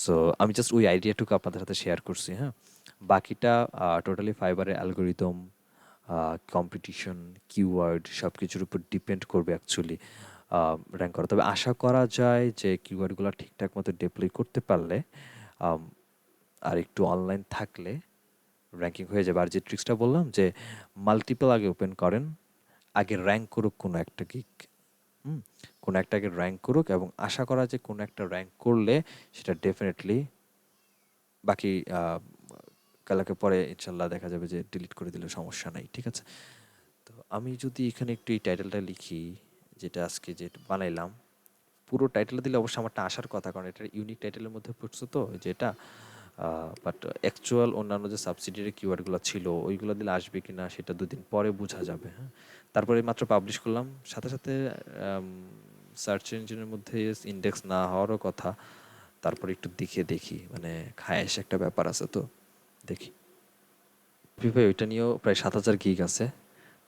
সো আমি জাস্ট ওই আইডিয়াটুকু আপনাদের সাথে শেয়ার করছি, হ্যাঁ। বাকিটা টোটালি ফাইবারের অ্যালগোরিদম, কম্পিটিশন, কিওয়ার্ড সব কিছুর উপর ডিপেন্ড করবে অ্যাকচুয়ালি র্যাঙ্ক করা। তবে আশা করা যায় যে কিওয়ার্ডগুলো ঠিকঠাক মতো ডিপ্লয় করতে পারলে আর একটু অনলাইন থাকলে র্যাঙ্কিং হয়ে যাবে। আর যে ট্রিক্সটা বললাম যে মাল্টিপল আগে ওপেন করেন, আগে র্যাঙ্ক করুক কোনো একটা গিগ, কোনো একটা আগে র্যাঙ্ক করুক, এবং আশা করা যে কোনো একটা র্যাঙ্ক করলে সেটা ডেফিনেটলি বাকি কালাকে পরে ইনশাল্লাহ দেখা যাবে যে ডিলিট করে দিলে সমস্যা নাই, ঠিক আছে। তো আমি যদি এখানে একটু এই টাইটেলটা লিখি, যেটা আজকে যে বানাইলাম, পুরো টাইটেলটা দিলে অবশ্যই আমারটা আসার কথা, কারণ এটা ইউনিক টাইটেলের মধ্যে পড়ছে তো যেটা, বাট অ্যাকচুয়াল অন্যান্য যে সাবসিডিয়ারি কিওয়ার্ডগুলো ছিল ওইগুলো দিলে আসবে কি না সেটা দুদিন পরে বোঝা যাবে, হ্যাঁ। তারপরে মাত্র পাবলিশ করলাম, সাথে সাথে সার্চ ইঞ্জিনের মধ্যে ইন্ডেক্স না হওয়ারও কথা। তারপরে একটু দেখি, মানে খায়েশ একটা ব্যাপার আছে, তো দেখি। ভাই ওইটা নিয়েও প্রায় 7,000 গিগ আছে।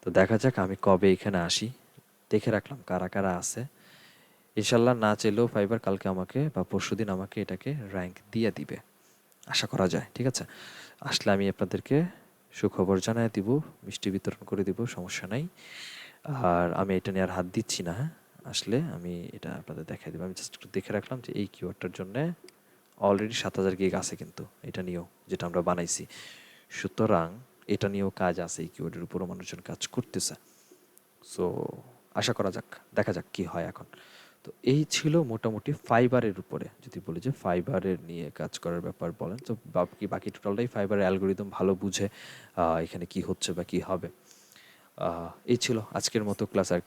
তো দেখা যাক আমি কবে এখানে আসি, দেখে রাখলাম কারা কারা আছে। ইনশাল্লাহ না চাইলেও ফাইবার কালকে আমাকে বা পরশুদিন আমাকে এটাকে র্যাঙ্ক দিয়ে দিবে, আশা করা যায়, ঠিক আছে। আসলে আমি আপনাদেরকে সুখবর জানাই দিব, মিষ্টি বিতরণ করে দিব, সমস্যা নাই। আর আমি এটা নিয়ে আর হাত দিচ্ছি না, হ্যাঁ। আসলে আমি এটা আপনাদের দেখাই দেবো। আমি জাস্ট একটু দেখে রাখলাম যে এই কিওয়ার্ডটার জন্য অলরেডি 7,000 গিগ আছে, কিন্তু এটা নিয়েও যেটা আমরা বানাইছি। সুতরাং এটা নিয়েও কাজ আছে, এই কিওয়ার্ডের উপরও মানুষজন কাজ করতেছে। সো আশা করা যাক, দেখা যাক কি হয় এখন। তো এই ছিল মোটামুটি ফাইবারের উপরে। যদি বলি যে ফাইবারের নিয়ে কাজ করার ব্যাপার বলেন, তো বাকি টোটালটাই ফাইবারের অ্যালগোরিদম ভালো বুঝে এখানে কি হচ্ছে বা কি হবে। এই ছিল আজকের মতো ক্লাস। আর